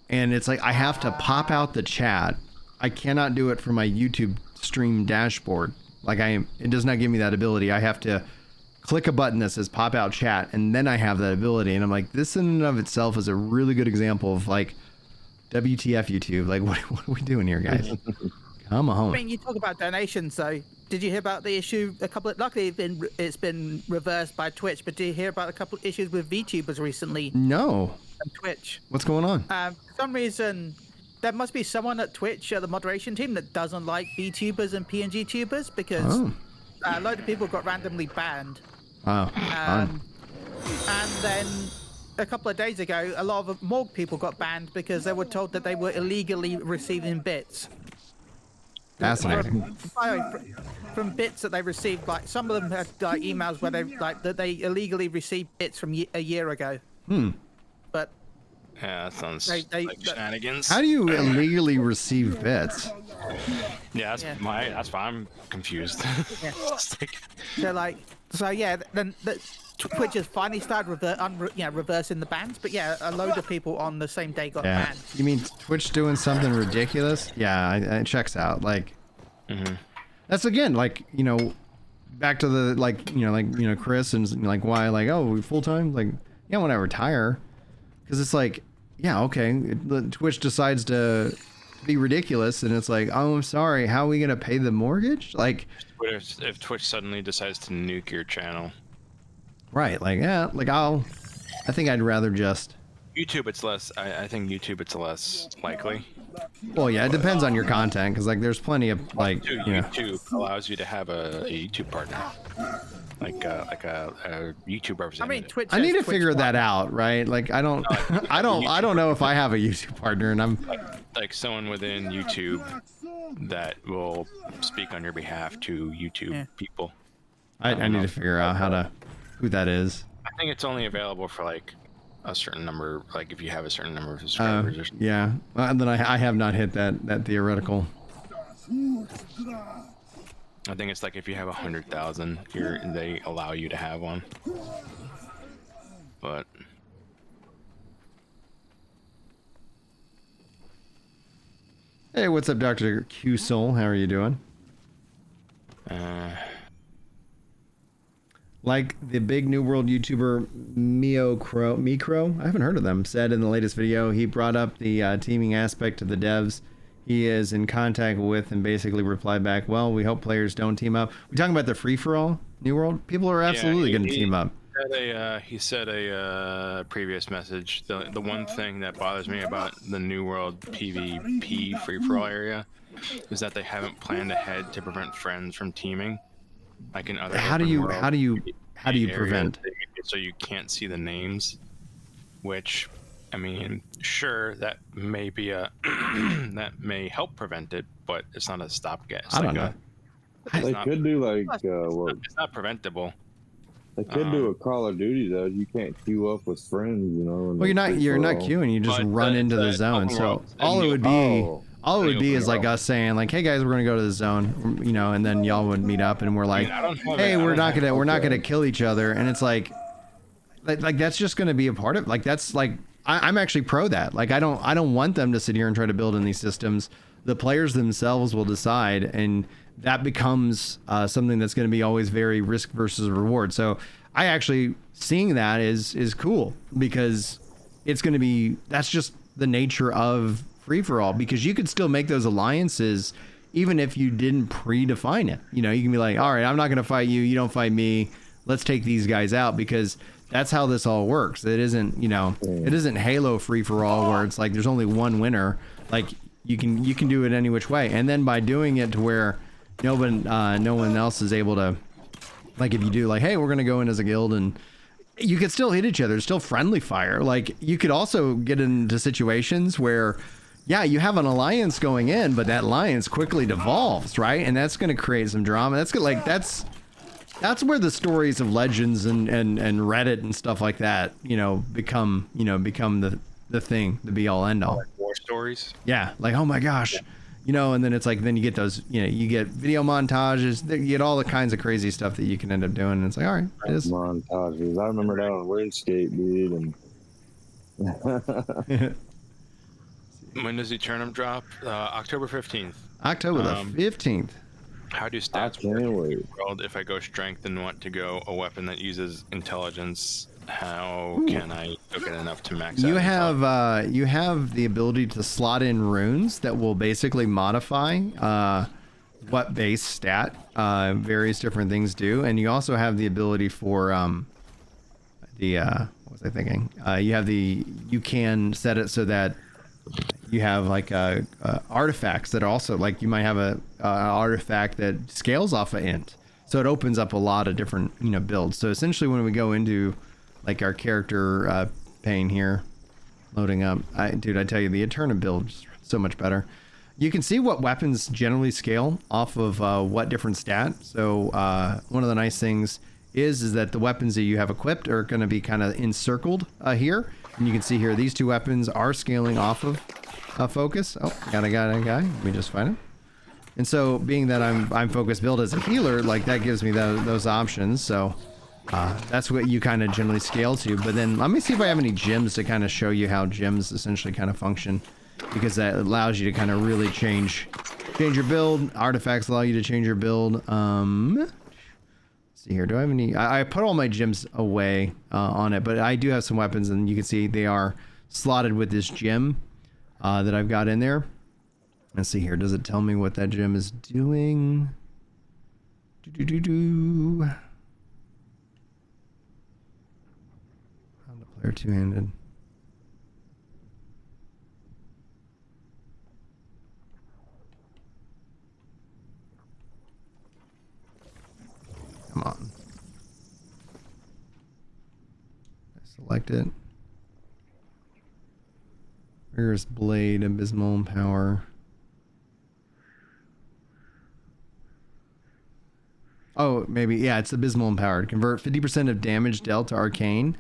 And it's like, I have to pop out the chat. I cannot do it from my YouTube stream dashboard. Like it does not give me that ability. I have to click a button that says pop out chat and then I have that ability. And I'm like, this in and of itself is a really good example of like, WTF YouTube. Like, what are we doing here, guys? Come on. I mean, you talk about donations, though. Did you hear about the issue? Luckily, it's been reversed by Twitch. But did you hear about a couple of issues with VTubers recently? No. On Twitch. What's going on? For some reason, there must be someone at Twitch, the moderation team, that doesn't like VTubers and PNG tubers because a load of people got randomly banned. Oh. And then a couple of days ago, a lot of more people got banned because they were told that they were illegally receiving bits. Fascinating. From bits that they received, like some of them had like emails where they illegally received bits from a year ago. But yeah, that sounds like shenanigans. How do you illegally receive bits? Yeah, that's why I'm confused. Yeah. Like... So yeah, then Twitch has finally started reversing the bans, but yeah, a load of people on the same day got banned. You mean Twitch doing something ridiculous? Yeah, it checks out. Like, that's again, like, you know, back to the Chris and like why we full time, like, yeah, when I retire, because it's like, yeah, okay, Twitch decides to be ridiculous, and it's like, oh, I'm sorry, how are we gonna pay the mortgage? Like, if Twitch suddenly decides to nuke your channel, right? Like, yeah, like I think I'd rather just YouTube. It's less. I think YouTube. It's less likely. Well, yeah, it depends on your content, because like there's plenty of like YouTube allows you to have a YouTube partner. Like a YouTube representative. I mean, Twitch. I need to figure that out, right? Like, I don't know if I have a YouTube partner, and I'm like someone within YouTube that will speak on your behalf to YouTube people. I need to figure out who that is. I think it's only available for like a certain number, like if you have a certain number of subscribers. Or something. Yeah, and then I have not hit that theoretical. I think it's like if you have 100,000, they allow you to have one. But hey, what's up, Dr. Q Soul? How are you doing? Like the big New World YouTuber Micro, I haven't heard of them, said in the latest video, he brought up the teaming aspect of the devs he is in contact with and basically replied back, well, we hope players don't team up. We're talking about the free-for-all New World? People are absolutely going to team up. He said a previous message, the one thing that bothers me about the New World PvP free-for-all area is that they haven't planned ahead to prevent friends from teaming. Like in other how do you prevent? So you can't see the names, which, I mean, sure, that may be that may help prevent it, but it's not a stopgap. I don't know. They could do like it's not preventable. They could do a Call of Duty though. You can't queue up with friends, you know. Well, you're not queuing. You just run into the zone. So all it would be is like us saying like, hey guys, we're gonna go to the zone, you know, and then y'all would meet up and we're like, hey, we're not gonna kill each other, and it's like that's just gonna be a part of, like, that's like, I'm actually pro that. Like, I don't want them to sit here and try to build in these systems. The players themselves will decide, and that becomes something that's going to be always very risk versus reward. So I actually, seeing that is cool, because it's going to be, that's just the nature of free-for-all, because you could still make those alliances even if you didn't predefine it. You know, you can be like, all right, I'm not going to fight you, you don't fight me, let's take these guys out, because that's how this all works. It isn't, you know, it isn't Halo free-for-all where it's like there's only one winner. Like, you can do it any which way, and then by doing it to where no one else is able to, like, if you do like, hey, we're gonna go in as a guild, and you could still hit each other, it's still friendly fire. Like, you could also get into situations where, yeah, you have an alliance going in, but that alliance quickly devolves, right? And that's gonna create some drama. That's good. Like, that's where the stories of Legends and Reddit and stuff like that, you know, become the thing, the be all end all. Like war stories. Yeah, like, oh my gosh. Yeah. You know, and then it's like, then you get those, you know, you get video montages, you get all the kinds of crazy stuff that you can end up doing. And it's like, all right, it is. Montages. I remember that on RuneScape, dude. And when does Aeternum drop? October 15th. October the 15th. How do stats work in the world if I go strength and want to go a weapon that uses intelligence? How can I get enough to max out? You have the ability to slot in runes that will basically modify what base stat various different things do, and you also have the ability for what was I thinking? You can set it so that you have like artifacts that are also, like, you might have a artifact that scales off of int, so it opens up a lot of different, you know, builds. So essentially, when we go into like our character pane here, loading up, dude, I tell you, the Aeternum build is so much better. You can see what weapons generally scale off of what different stat. So one of the nice things is that the weapons that you have equipped are going to be kind of encircled here. And you can see here, these two weapons are scaling off of focus. Oh, got a guy. Let me just find him. And so being that I'm focused build as a healer, like that gives me those options. So that's what you kind of generally scale to. But then let me see if I have any gems to kind of show you how gems essentially kind of function, because that allows you to kind of really change your build. Artifacts allow you to change your build. Let's see here. Do I have any? I put all my gems away on it, but I do have some weapons, and you can see they are slotted with this gem that I've got in there. Let's see here. Does it tell me what that gem is doing? Found a player two-handed. Come on. I select it. Where's Blade, Abysmal Power? Oh, maybe, yeah, it's Abysmal Empowered. Convert 50% of damage dealt to Arcane.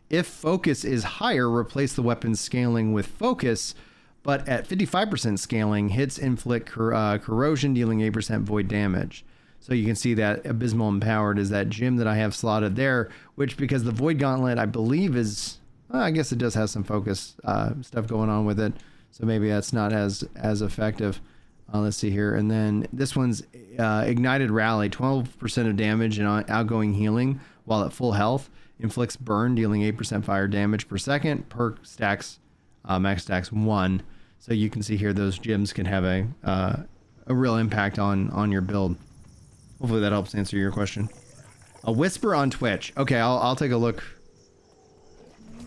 If focus is higher, replace the weapon's scaling with focus, but at 55% scaling, hits inflict corrosion, dealing 8% void damage. So you can see that Abysmal Empowered is that gem that I have slotted there, which, because the Void Gauntlet, I believe, is, I guess it does have some focus stuff going on with it, so maybe that's not as effective. Let's see here. And then this one's Ignited Rally, 12% of damage and outgoing healing while at full health. Inflicts burn, dealing 8% fire damage per second. Perk stacks, max stacks 1. So you can see here those gems can have a real impact on your build. Hopefully that helps answer your question. A Whisper on Twitch. Okay, I'll take a look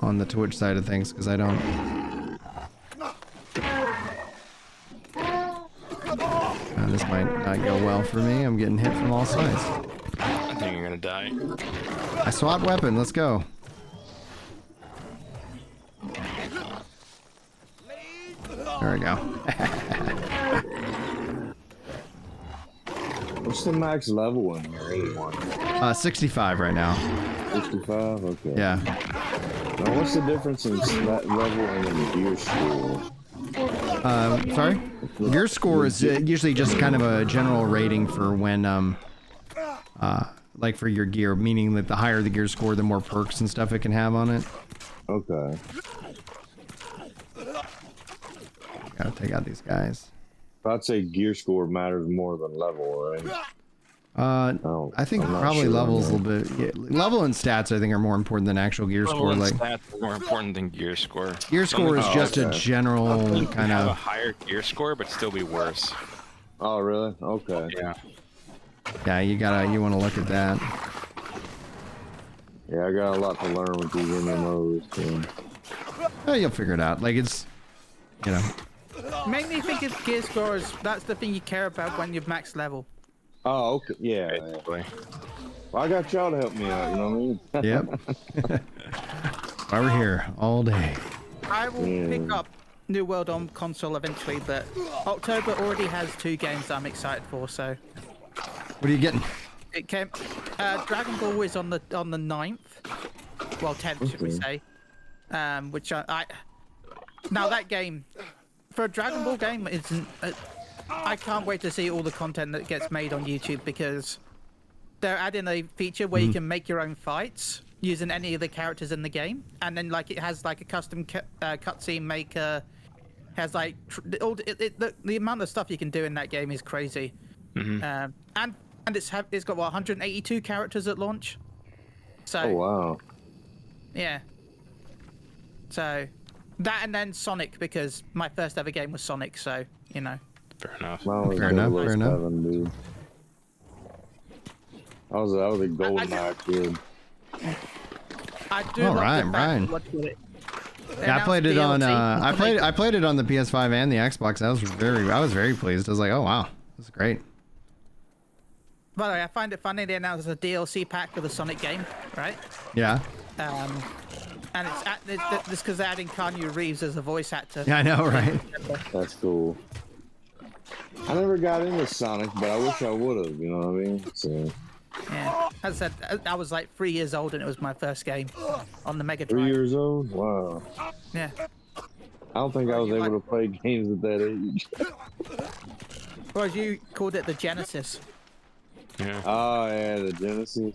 on the Twitch side of things, because I don't... this might not go well for me. I'm getting hit from all sides. I think you're gonna die. I swapped weapon. Let's go. There we go. What's the max level in here? 81. 65 right now. 65? Okay. Yeah. Now, what's the difference in that level and the gear score? Sorry? Gear score is usually just kind of a general rating for when, like for your gear, meaning that the higher the gear score, the more perks and stuff it can have on it. Okay. Gotta take out these guys. I'd say gear score matters more than level, right? I think probably sure levels a little bit. Yeah, level and stats, I think, are more important than actual gear score. Like stats are more important than gear score. Gear score is just a general kind have a of higher gear score, but still be worse. Oh, really? Okay. Yeah. Yeah, you want to look at that. Yeah, I got a lot to learn with these MMOs. So. Oh, you'll figure it out. Like it's, you know. Make me think it's gear scores. That's the thing you care about when you've max level. Oh, okay. Yeah. Basically. Well, I got y'all to help me out, you know what I mean? Yep. Why we're here all day. I will pick up New World on console eventually, but October already has 2 games I'm excited for, so. What are you getting? It came. Dragon Ball is on the 9th. Well, 10th, should we say? Which I now that game, for a Dragon Ball game, isn't. I can't wait to see all the content that gets made on YouTube, because they're adding a feature where you can make your own fights using any of the characters in the game, and then like it has like a custom cutscene maker, has like the amount of stuff you can do in that game is crazy. And it's got what, 182 characters at launch. So. Oh wow. Yeah. So that, and then Sonic, because my first ever game was Sonic, so you know. Fair enough. Fair enough. Fair enough. Dude. I was a golden eye kid. I do. All right, Brian. Yeah, I played it on. I played it on the PS5 and the Xbox. I was very pleased. I was like, oh wow, this is great. By the way, I find it funny they announced a DLC pack for the Sonic game, right? Yeah. And it's because they're adding Keanu Reeves as a voice actor. Yeah, I know, right? That's cool. I never got into Sonic, but I wish I would have. You know what I mean? So. Yeah. As I said, I was like 3 years old, and it was my first game on the Mega Drive. 3 years old? Wow. Yeah. I don't think I was able to play games at that age. suppose you called it the Genesis. Yeah. Oh yeah, the Genesis.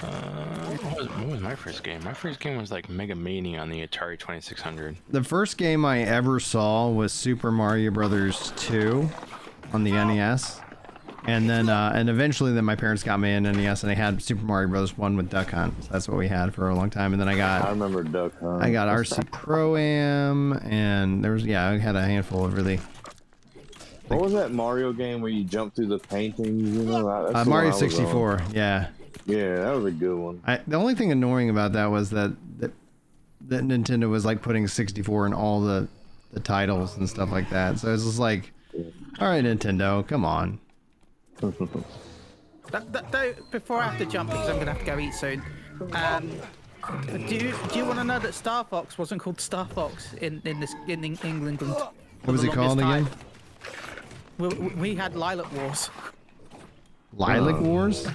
What was my first game? My first game was like Mega Mania on the Atari 2600. The first game I ever saw was Super Mario Brothers 2 on the NES. And then, and eventually then my parents got me an NES and they had Super Mario Brothers 1 with Duck Hunt. So that's what we had for a long time. And then I remember Duck Hunt. I got RC Pro-Am and there was, I had a handful of really. What was that Mario game where you jump through the paintings, you know? That's Mario 64, yeah. Yeah, that was a good one. The only thing annoying about that was that Nintendo was like putting 64 in all the titles and stuff like that. So it's just like, all right, Nintendo, come on. Before I have to jump because I'm gonna have to go eat soon. Do you want to know that Star Fox wasn't called Star Fox in England? What was it called again? We had Lilac Wars. Lilac Wars?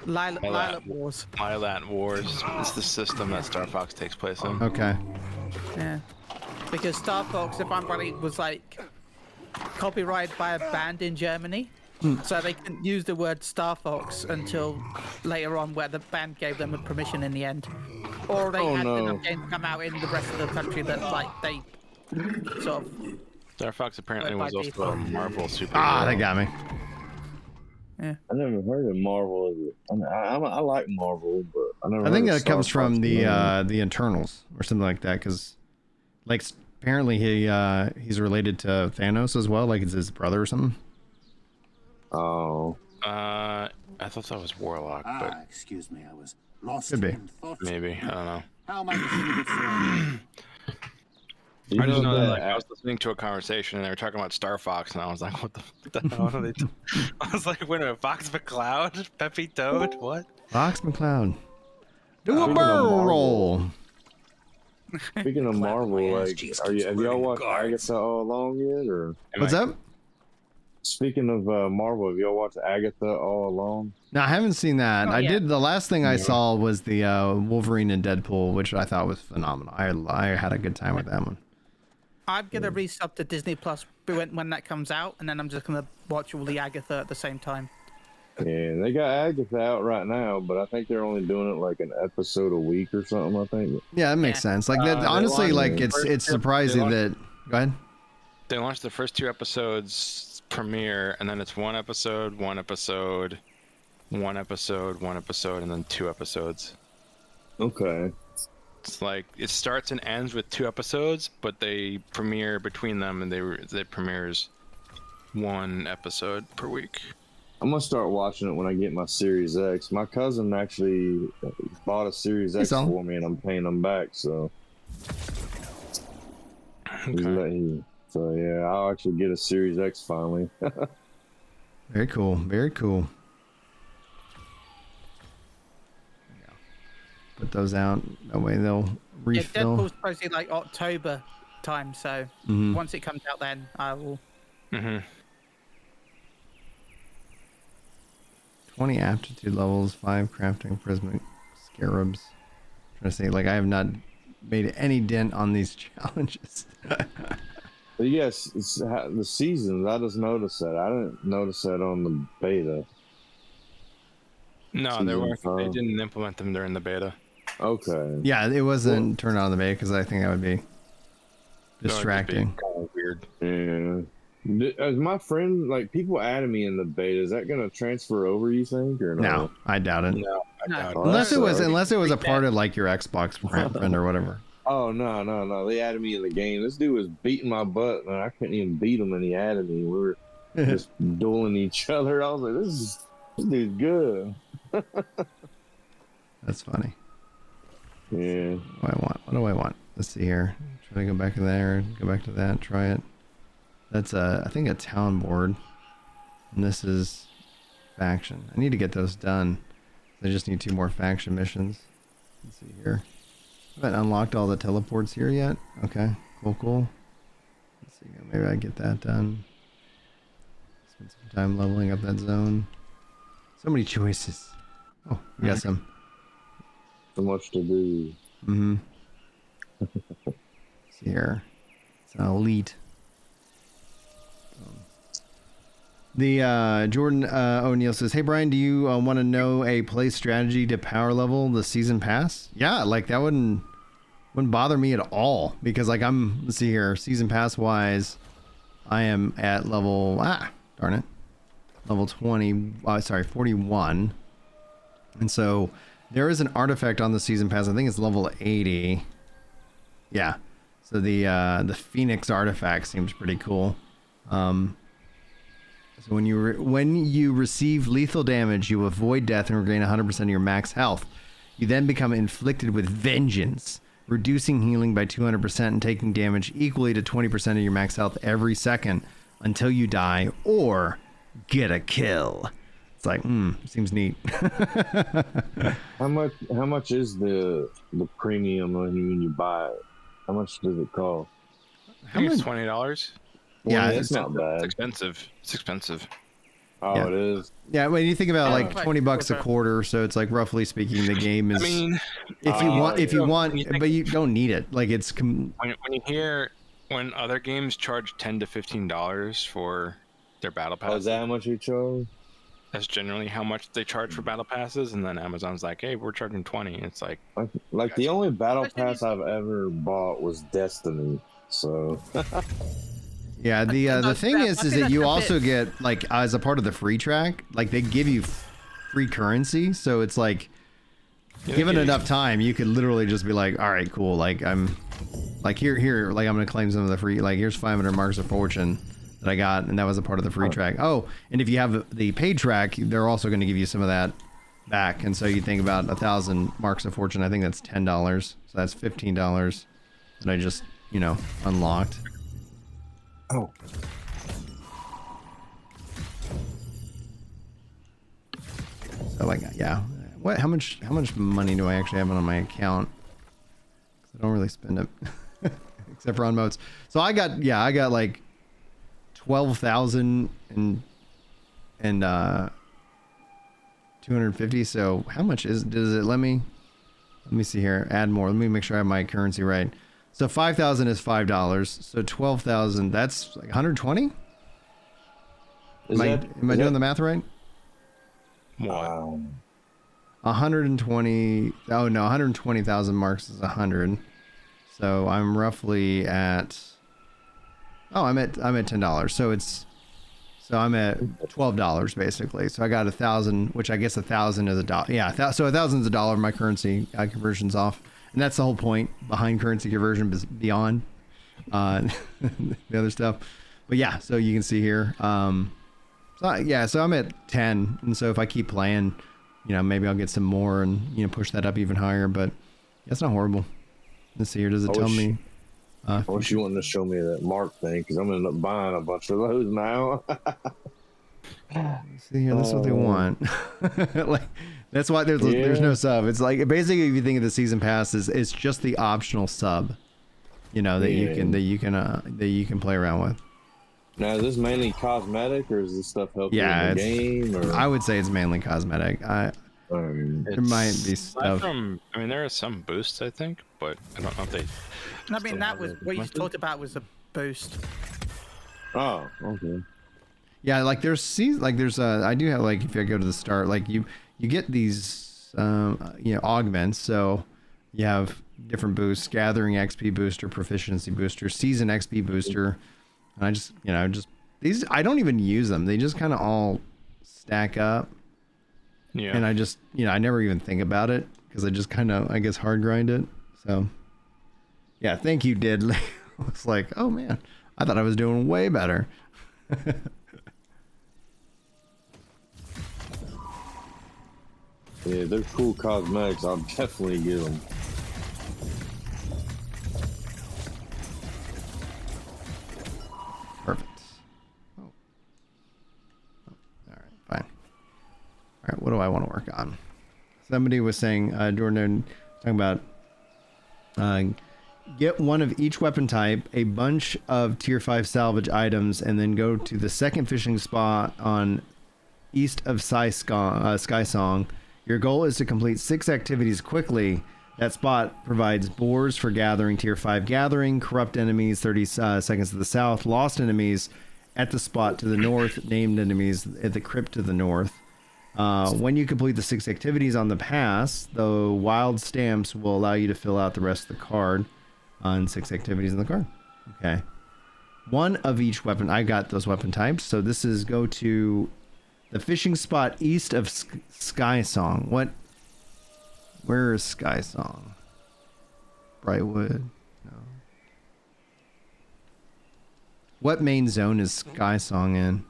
Lilac Wars. Lilac Wars is the system that Star Fox takes place in. Okay. Yeah. Because Star Fox, if I'm right, was like copyrighted by a band in Germany. So they couldn't use the word Star Fox until later on, where the band gave them a permission in the end. Or they had enough games come out in the rest of the country that like they sort of. Star Fox apparently was also a Marvel superhero. Ah, they got me. Yeah. I never heard of Marvel. I like Marvel, but I think that comes from the Eternals or something like that, because like apparently he's related to Thanos as well, like it's his brother or something. Oh. I thought that was Warlock, but excuse me, I was lost. Could be. Maybe, I don't know. How am I missing I just know that like, I was listening to a conversation and they were talking about Star Fox, and I was like, "What the hell are they doing?" I was like, "Wait a minute, Fox McCloud, Peppy Toad, what?" Fox McCloud. Do a barrel roll. Speaking of Marvel, like, have y'all watched Agatha all along yet, or what's up? Speaking of Marvel, have y'all watched Agatha all along? No, I haven't seen that. Oh, yeah. The last thing I saw was the Wolverine and Deadpool, which I thought was phenomenal. I had a good time with that one. I'm gonna resub to Disney Plus when that comes out, and then I'm just gonna watch all the Agatha at the same time. Yeah, they got Agatha out right now, but I think they're only doing it like an episode a week or something. I think. Yeah, that makes sense. Like that, honestly, like it's surprising that. Go ahead. They launched the first 2 episodes premiere, and then it's 1 episode, 1 episode, 1 episode, 1 episode, and then 2 episodes. Okay. It's like it starts and ends with 2 episodes, but they premiere between them, and they premieres 1 episode per week. I'm gonna start watching it when I get my Series X. My cousin actually bought a Series X for me, and I'm paying them back. So, so yeah, I'll actually get a Series X finally. Very cool. Very cool. Put those out. That way they'll refill. Deadpool's supposed to be like October time, so once it comes out, then I will. 20 aptitude levels, 5 crafting prismatic scarabs. I'm trying to say, like, I have not made any dent on these challenges. But yes, it's the seasons. I just noticed that. I didn't notice that on the beta. No, they didn't implement them during the beta. Okay. Yeah, it wasn't turned on the beta because I think that would be distracting. Kind of weird. Yeah. As my friend, like, people added me in the beta. Is that gonna transfer over, you think, or no? No, I doubt it. No, I doubt it. Unless it was a part of like your Xbox friend or whatever. Oh no! They added me in the game. This dude was beating my butt, and I couldn't even beat him, and he added me. We were just dueling each other. I was like, this dude's good. That's funny. Yeah. What do I want? Let's see here. Try to go back to there. Go back to that. Try it. That's I think a town board, and this is faction. I need to get those done. I just need 2 more faction missions. Let's see here. I haven't unlocked all the teleports here yet. Okay, cool. Let's see. Maybe I get that done. Spend some time leveling up that zone. So many choices. Oh, we got some. So much to do. See here. It's an elite. The Jordan O'Neill says, "Hey Brian, do you want to know a play strategy to power level the season pass?" Yeah, like that wouldn't bother me at all because like let's see here, season pass wise, I am at level darn it, level 20. Sorry, 41, and so there is an artifact on the season pass. I think it's level 80. Yeah, so the Phoenix artifact seems pretty cool. So when you receive lethal damage, you avoid death and regain 100% of your max health. You then become inflicted with vengeance, reducing healing by 200% and taking damage equally to 20% of your max health every second until you die or get a kill. It's like, seems neat. How much is the premium when you buy it? How much does it cost? I think it's $20. Yeah, it's not bad. It's expensive. It's expensive. Oh, yeah. It is. Yeah, when you think about like $20 a quarter, so it's like roughly speaking, the game is. I mean, if you want, but you don't need it. Like it's. When you hear when other games charge $10 to $15 for their battle passes, is that how much you charge? That's generally how much they charge for battle passes, and then Amazon's like, "Hey, we're charging $20." It's like the only battle pass I've ever bought was Destiny. So. Yeah, the thing is that you also get like as a part of the free track, like they give you free currency, so it's like given enough time, you could literally just be like, all right, cool, like I'm like here, like I'm gonna claim some of the free, like here's 500 marks of fortune that I got, and that was a part of the free track. Oh, and if you have the paid track, they're also going to give you some of that back, and so you think about 1,000 marks of fortune. I think that's $10, so that's $15 that I just unlocked. Oh. So like, yeah. What? How much money do I actually have on my account? 'Cause I don't really spend it, except for on modes. So I got like 12,000 and 250. So how much does it let me? Let me see here. Add more. Let me make sure I have my currency right. So 5,000 is $5. So 12,000, that's like 120? Am I doing the math right? Wow. 120. Oh no, 120,000 marks is 100. So I'm roughly at. Oh, I'm at $10. So I'm at $12 basically. So I got 1,000, which I guess 1,000 is $1. Yeah, so 1,000 is $1. My currency conversion's off. And that's the whole point behind currency conversion beyond the other stuff. But yeah, so you can see here. So I'm at 10. And so if I keep playing, maybe I'll get some more and, push that up even higher. But that's not horrible. Let's see here. Does it tell me? I wish you wanted to show me that mark thing because I'm going to end up buying a bunch of those now. See here, that's what they want. Like, that's why there's no sub. It's like basically if you think of the season pass it's just the optional sub, that you can play around with. Now is this mainly cosmetic or is this stuff helping in the game? Or? I would say it's mainly cosmetic. There might be stuff. There are some boosts I think, but I don't know if they. I mean that was what you talked about was a boost. Oh, okay. Yeah, like I do have like if I go to the start, like you get these augments. So you have different boosts: gathering XP booster, proficiency booster, season XP booster. And I just these I don't even use them. They just kind of all stack up. Yeah. And I just I never even think about it because I just kind of I guess hard grind it. So yeah, thank you, Diddley. It's like, oh man, I thought I was doing way better. Yeah, they're cool cosmetics. I'll definitely get them. Perfect. Oh. All right, fine. All right, what do I want to work on? Somebody was saying, Jordan, talking about get one of each weapon type, a bunch of tier 5 salvage items, and then go to the second fishing spot on east of Sky Song. Your goal is to complete 6 activities quickly. That spot provides boars for gathering tier 5 gathering, corrupt enemies 30 seconds to the south, lost enemies at the spot to the north, named enemies at the crypt to the north. When you complete the 6 activities on the pass, the wild stamps will allow you to fill out the rest of the card on 6 activities in the card. Okay. One of each weapon. I got those weapon types. So this is go to the fishing spot east of Sky Song. Where is Sky Song? Brightwood. No. What main zone is Sky Song in?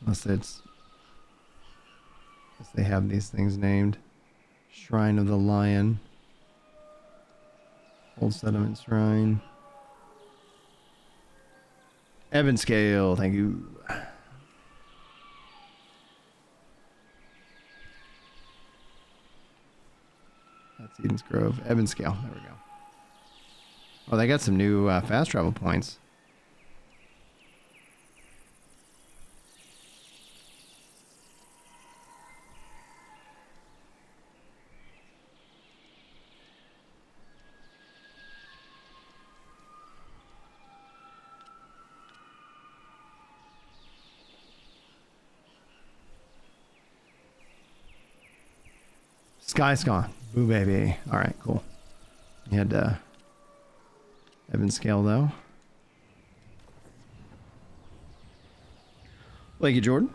Unless they have these things named. Shrine of the Lion. Old Settlement Shrine. Evanscale, thank you. That's Eden's Grove. Evanscale, there we go. Oh, they got some new fast travel points. Sky's gone. Boo baby. All right, cool. You had Evanscale though. Thank you, Jordan.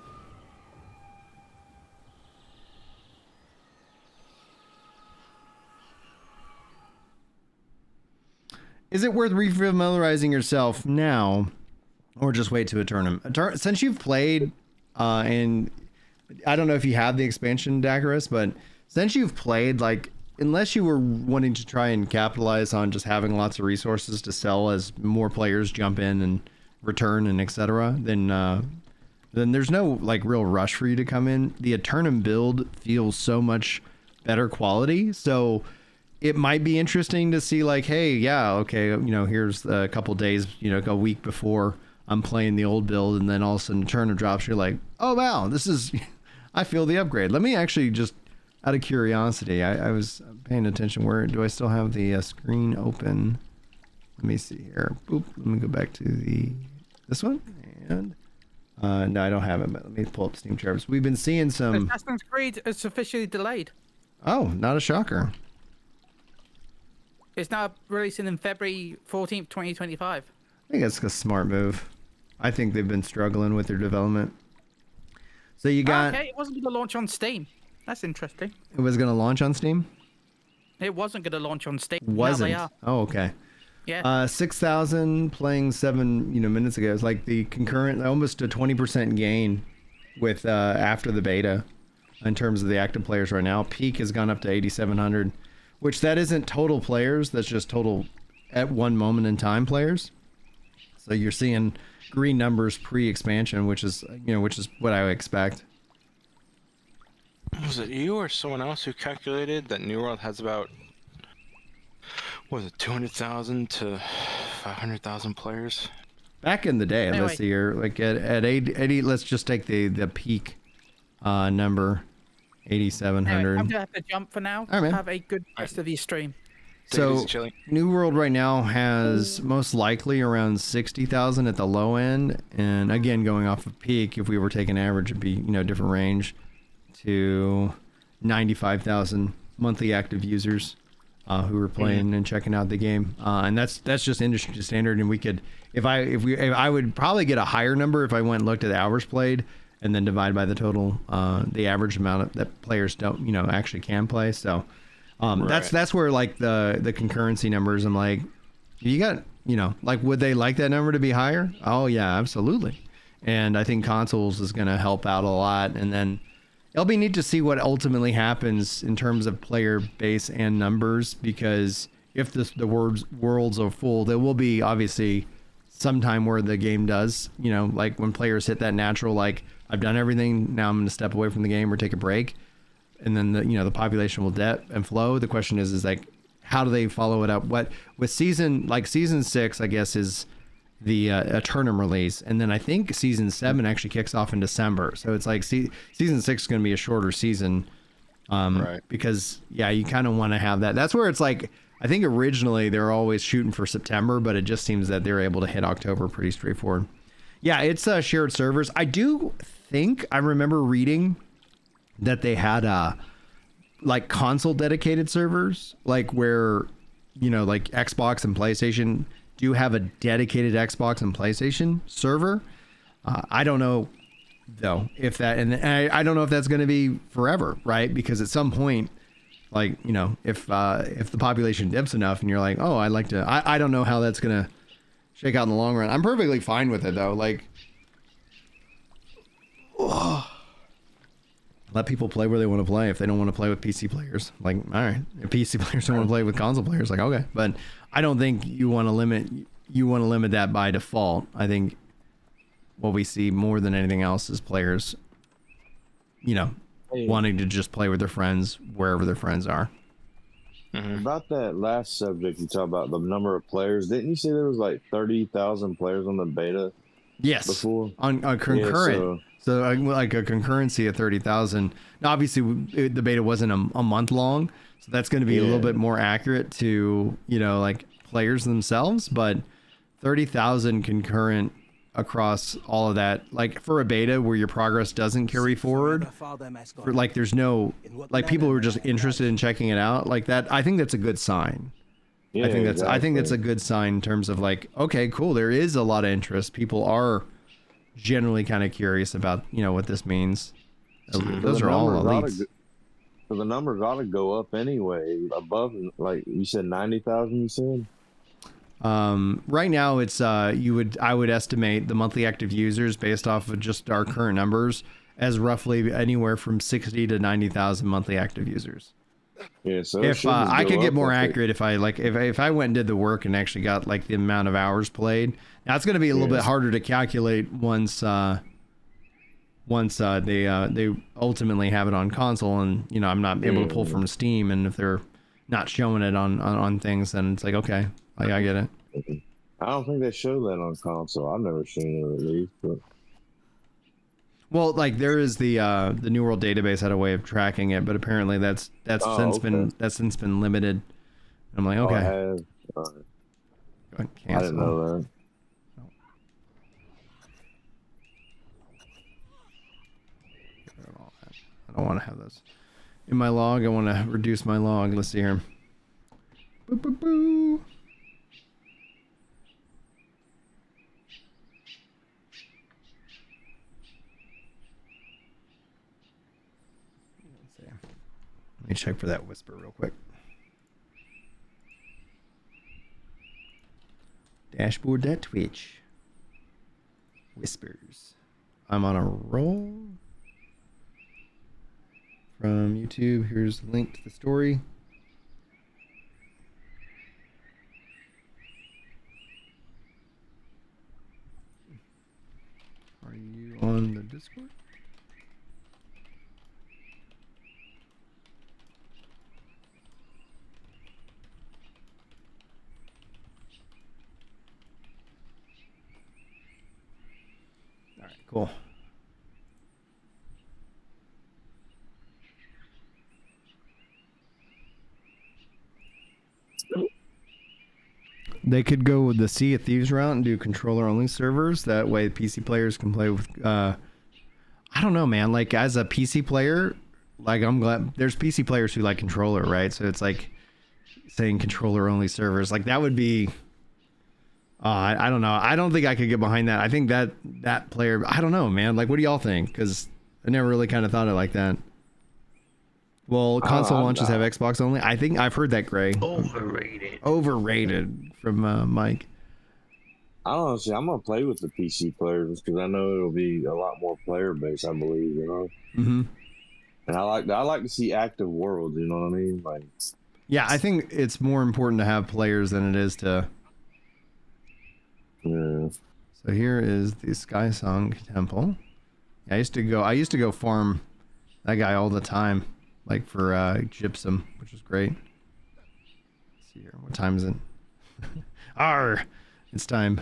Is it worth refamiliarizing yourself now, or just wait to Aeternum? Since you've played, and I don't know if you have the expansion, Dakaris, but since you've played, like, unless you were wanting to try and capitalize on just having lots of resources to sell as more players jump in and return and etc., then there's no like real rush for you to come in. The Aeternum build feels so much better quality, so it might be interesting to see like, hey, yeah, okay, you know, here's a couple days, you know, a week before I'm playing the old build, and then all of a sudden Aeternum drops. You're like, oh wow, this is, I feel the upgrade. Let me actually just, out of curiosity, I was paying attention. Where do I still have the screen open? Let me see here. Boop. Let me go back to this one. And no, I don't have it. Let me pull up Steam charts. We've been seeing some. Assassin's Creed is officially delayed. Oh, not a shocker. It's now releasing in February 14th, 2025. I think that's a smart move. I think they've been struggling with their development. So you got. Okay, it wasn't going to launch on Steam. That's interesting. It was going to launch on Steam? It wasn't going to launch on Steam. Wasn't? Now they are. Oh, okay. Yeah. 6,000 playing 7 minutes ago. It's like the concurrent, almost a 20% gain with after the beta in terms of the active players right now. Peak has gone up to 8,700, which that isn't total players. That's just total at one moment in time players. So you're seeing green numbers pre-expansion, which is what I would expect. Was it you or someone else who calculated that New World has about, what was it, 200,000 to 500,000 players? Back in the day, anyway. Let's see here, like at 80, let's just take the peak number, 8,700. Anyway, I'm gonna have to jump for now. All right, man. Have a good rest of your stream. So New World right now has most likely around 60,000 at the low end, and again going off of peak, if we were taking average, it'd be different range. To 95,000 monthly active users who are playing and checking out the game, and that's just industry standard. And we could, if I would probably get a higher number if I went and looked at the hours played and then divide by the total, the average amount that players don't actually can play. So right. that's where like the concurrency numbers. I'm like, you got like, would they like that number to be higher? Oh yeah, absolutely. And I think consoles is going to help out a lot, and then. It'll be neat to see what ultimately happens in terms of player base and numbers, because if the worlds are full, there will be obviously some time where the game does, like when players hit that natural, like I've done everything, now I'm going to step away from the game or take a break, and then the population will dip and flow. The question is like, how do they follow it up? What with season 6, I guess, is the Aeternum release, and then I think season 7 actually kicks off in December, so it's like season 6 is going to be a shorter season, right? Because you kind of want to have that. That's where it's like I think originally they were always shooting for September, but it just seems that they're able to hit October pretty straightforward. Yeah, it's shared servers. I do think I remember reading that they had like console dedicated servers, like where, you know, like Xbox and PlayStation do have a dedicated Xbox and PlayStation server. I don't know though if that, and I don't know if that's going to be forever, right? Because at some point, like, you know, if the population dips enough and you're like, oh, I'd like to, I don't know how that's going to shake out in the long run. I'm perfectly fine with it though. Like, let people play where they want to play. If they don't want to play with PC players, like, all right, if PC players don't want to play with console players, like, okay. But I don't think you want to limit that by default. I think what we see more than anything else is players, you know, wanting to just play with their friends wherever their friends are. About that last subject you talked about, the number of players, didn't you say there was like 30,000 players on the beta? Yes, before on concurrent. Yeah, so like a concurrency of 30,000. Now, obviously, the beta wasn't a month long, so that's going to be a little bit more accurate to, you know, like players themselves. But 30,000 concurrent across all of that, like for a beta where your progress doesn't carry forward, for like there's no, like people who are just interested in checking it out like that. I think that's a good sign. Yeah, I think that's a good sign in terms of like, okay, cool. There is a lot of interest. People are generally kind of curious about, you know, what this means. Those are all elites. So the numbers ought to go up anyway, above, like you said, 90,000. You said. Right now it's I would estimate the monthly active users based off of just our current numbers as roughly anywhere from 60 to 90,000 monthly active users. Yeah, so if I could get more accurate, if I went and did the work and actually got like the amount of hours played, now it's going to be a little bit harder to calculate once they ultimately have it on console, and you know I'm not able to pull from Steam, and if they're not showing it on things, then it's like, okay, like I get it. I don't think they show that on console. I've never seen it at least. But... Well, like there is the New World database had a way of tracking it, but apparently that's since been limited. I'm like, okay. I didn't know that. I don't want to have those in my log. I want to reduce my log. Let's see here. Boo, boo, boo. Let me check for that whisper real quick. Dashboard.twitch. Whispers. I'm on a roll. From YouTube, here's the link to the story. Are you on the Discord? All right, cool. They could go with the Sea of Thieves route and do controller-only servers. That way PC players can play with... I don't know, man. Like, as a PC player, like, I'm glad... There's PC players who like controller, right? So it's like saying controller-only servers. Like, that would be... I don't know. I don't think I could get behind that. I think that player... I don't know, man. Like, what do y'all think? Because I never really kind of thought it like that. Well, console launches have Xbox only. I think I've heard that, Gray. Overrated from Mike. I don't know. See, I'm gonna play with the PC players because I know it'll be a lot more player base. I believe, you know. Mm-hmm. And I like to see active worlds. You know what I mean? Like. Yeah, I think it's more important to have players than it is to. Yeah. So here is the Sky Song Temple. I used to go farm that guy all the time. Like for gypsum, which is great. Let's see here. What time is it? It's time.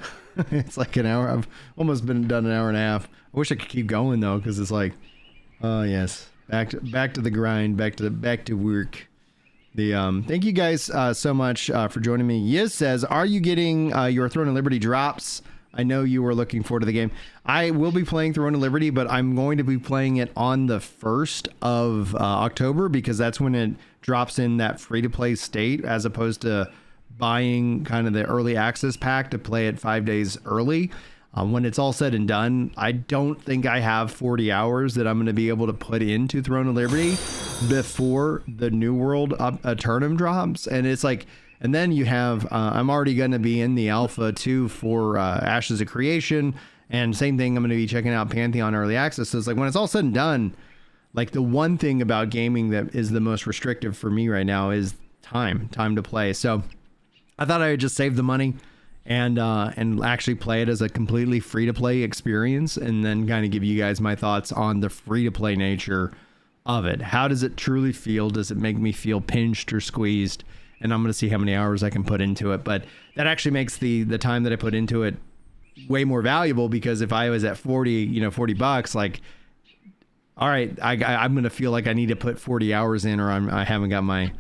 It's like an hour. I've almost been done an hour and a half. I wish I could keep going though, because it's like, oh yes, back to the grind, back to work. Thank you guys so much for joining me. Yiz says, are you getting your Throne of Liberty drops? I know you were looking forward to the game. I will be playing Throne of Liberty, but I'm going to be playing it on the 1st of October, because that's when it drops in that free-to-play state, as opposed to buying kind of the early access pack to play it 5 days early. When it's all said and done, I don't think I have 40 hours that I'm going to be able to put into Throne of Liberty before the New World Aeternum drops. And it's like, and then you have, I'm already going to be in the alpha too for Ashes of Creation. And same thing, I'm going to be checking out Pantheon Early Access. So it's like, when it's all said and done, like the one thing about gaming that is the most restrictive for me right now is time to play. So I thought I would just save the money and actually play it as a completely free-to-play experience, and then kind of give you guys my thoughts on the free-to-play nature of it. How does it truly feel? Does it make me feel pinched or squeezed? And I'm going to see how many hours I can put into it. But that actually makes the time that I put into it way more valuable, because if I was at $40, like, all right, I'm going to feel like I need to put 40 hours in, or I haven't got my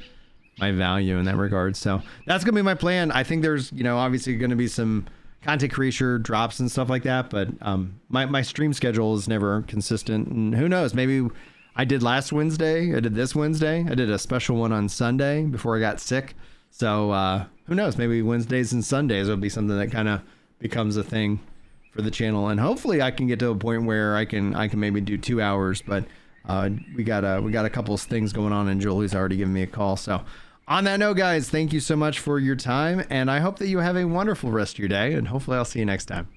value in that regard. So that's gonna be my plan. I think there's obviously gonna be some content creator drops and stuff like that, but my stream schedule is never consistent, and who knows, maybe I did last Wednesday, I did this Wednesday, I did a special one on Sunday before I got sick. So who knows, maybe Wednesdays and Sundays will be something that kind of becomes a thing for the channel, and hopefully I can get to a point where I can maybe do 2 hours. But we got a couple of things going on, and Julie's already given me a call. So on that note, guys, thank you so much for your time, and I hope that you have a wonderful rest of your day, and hopefully I'll see you next time.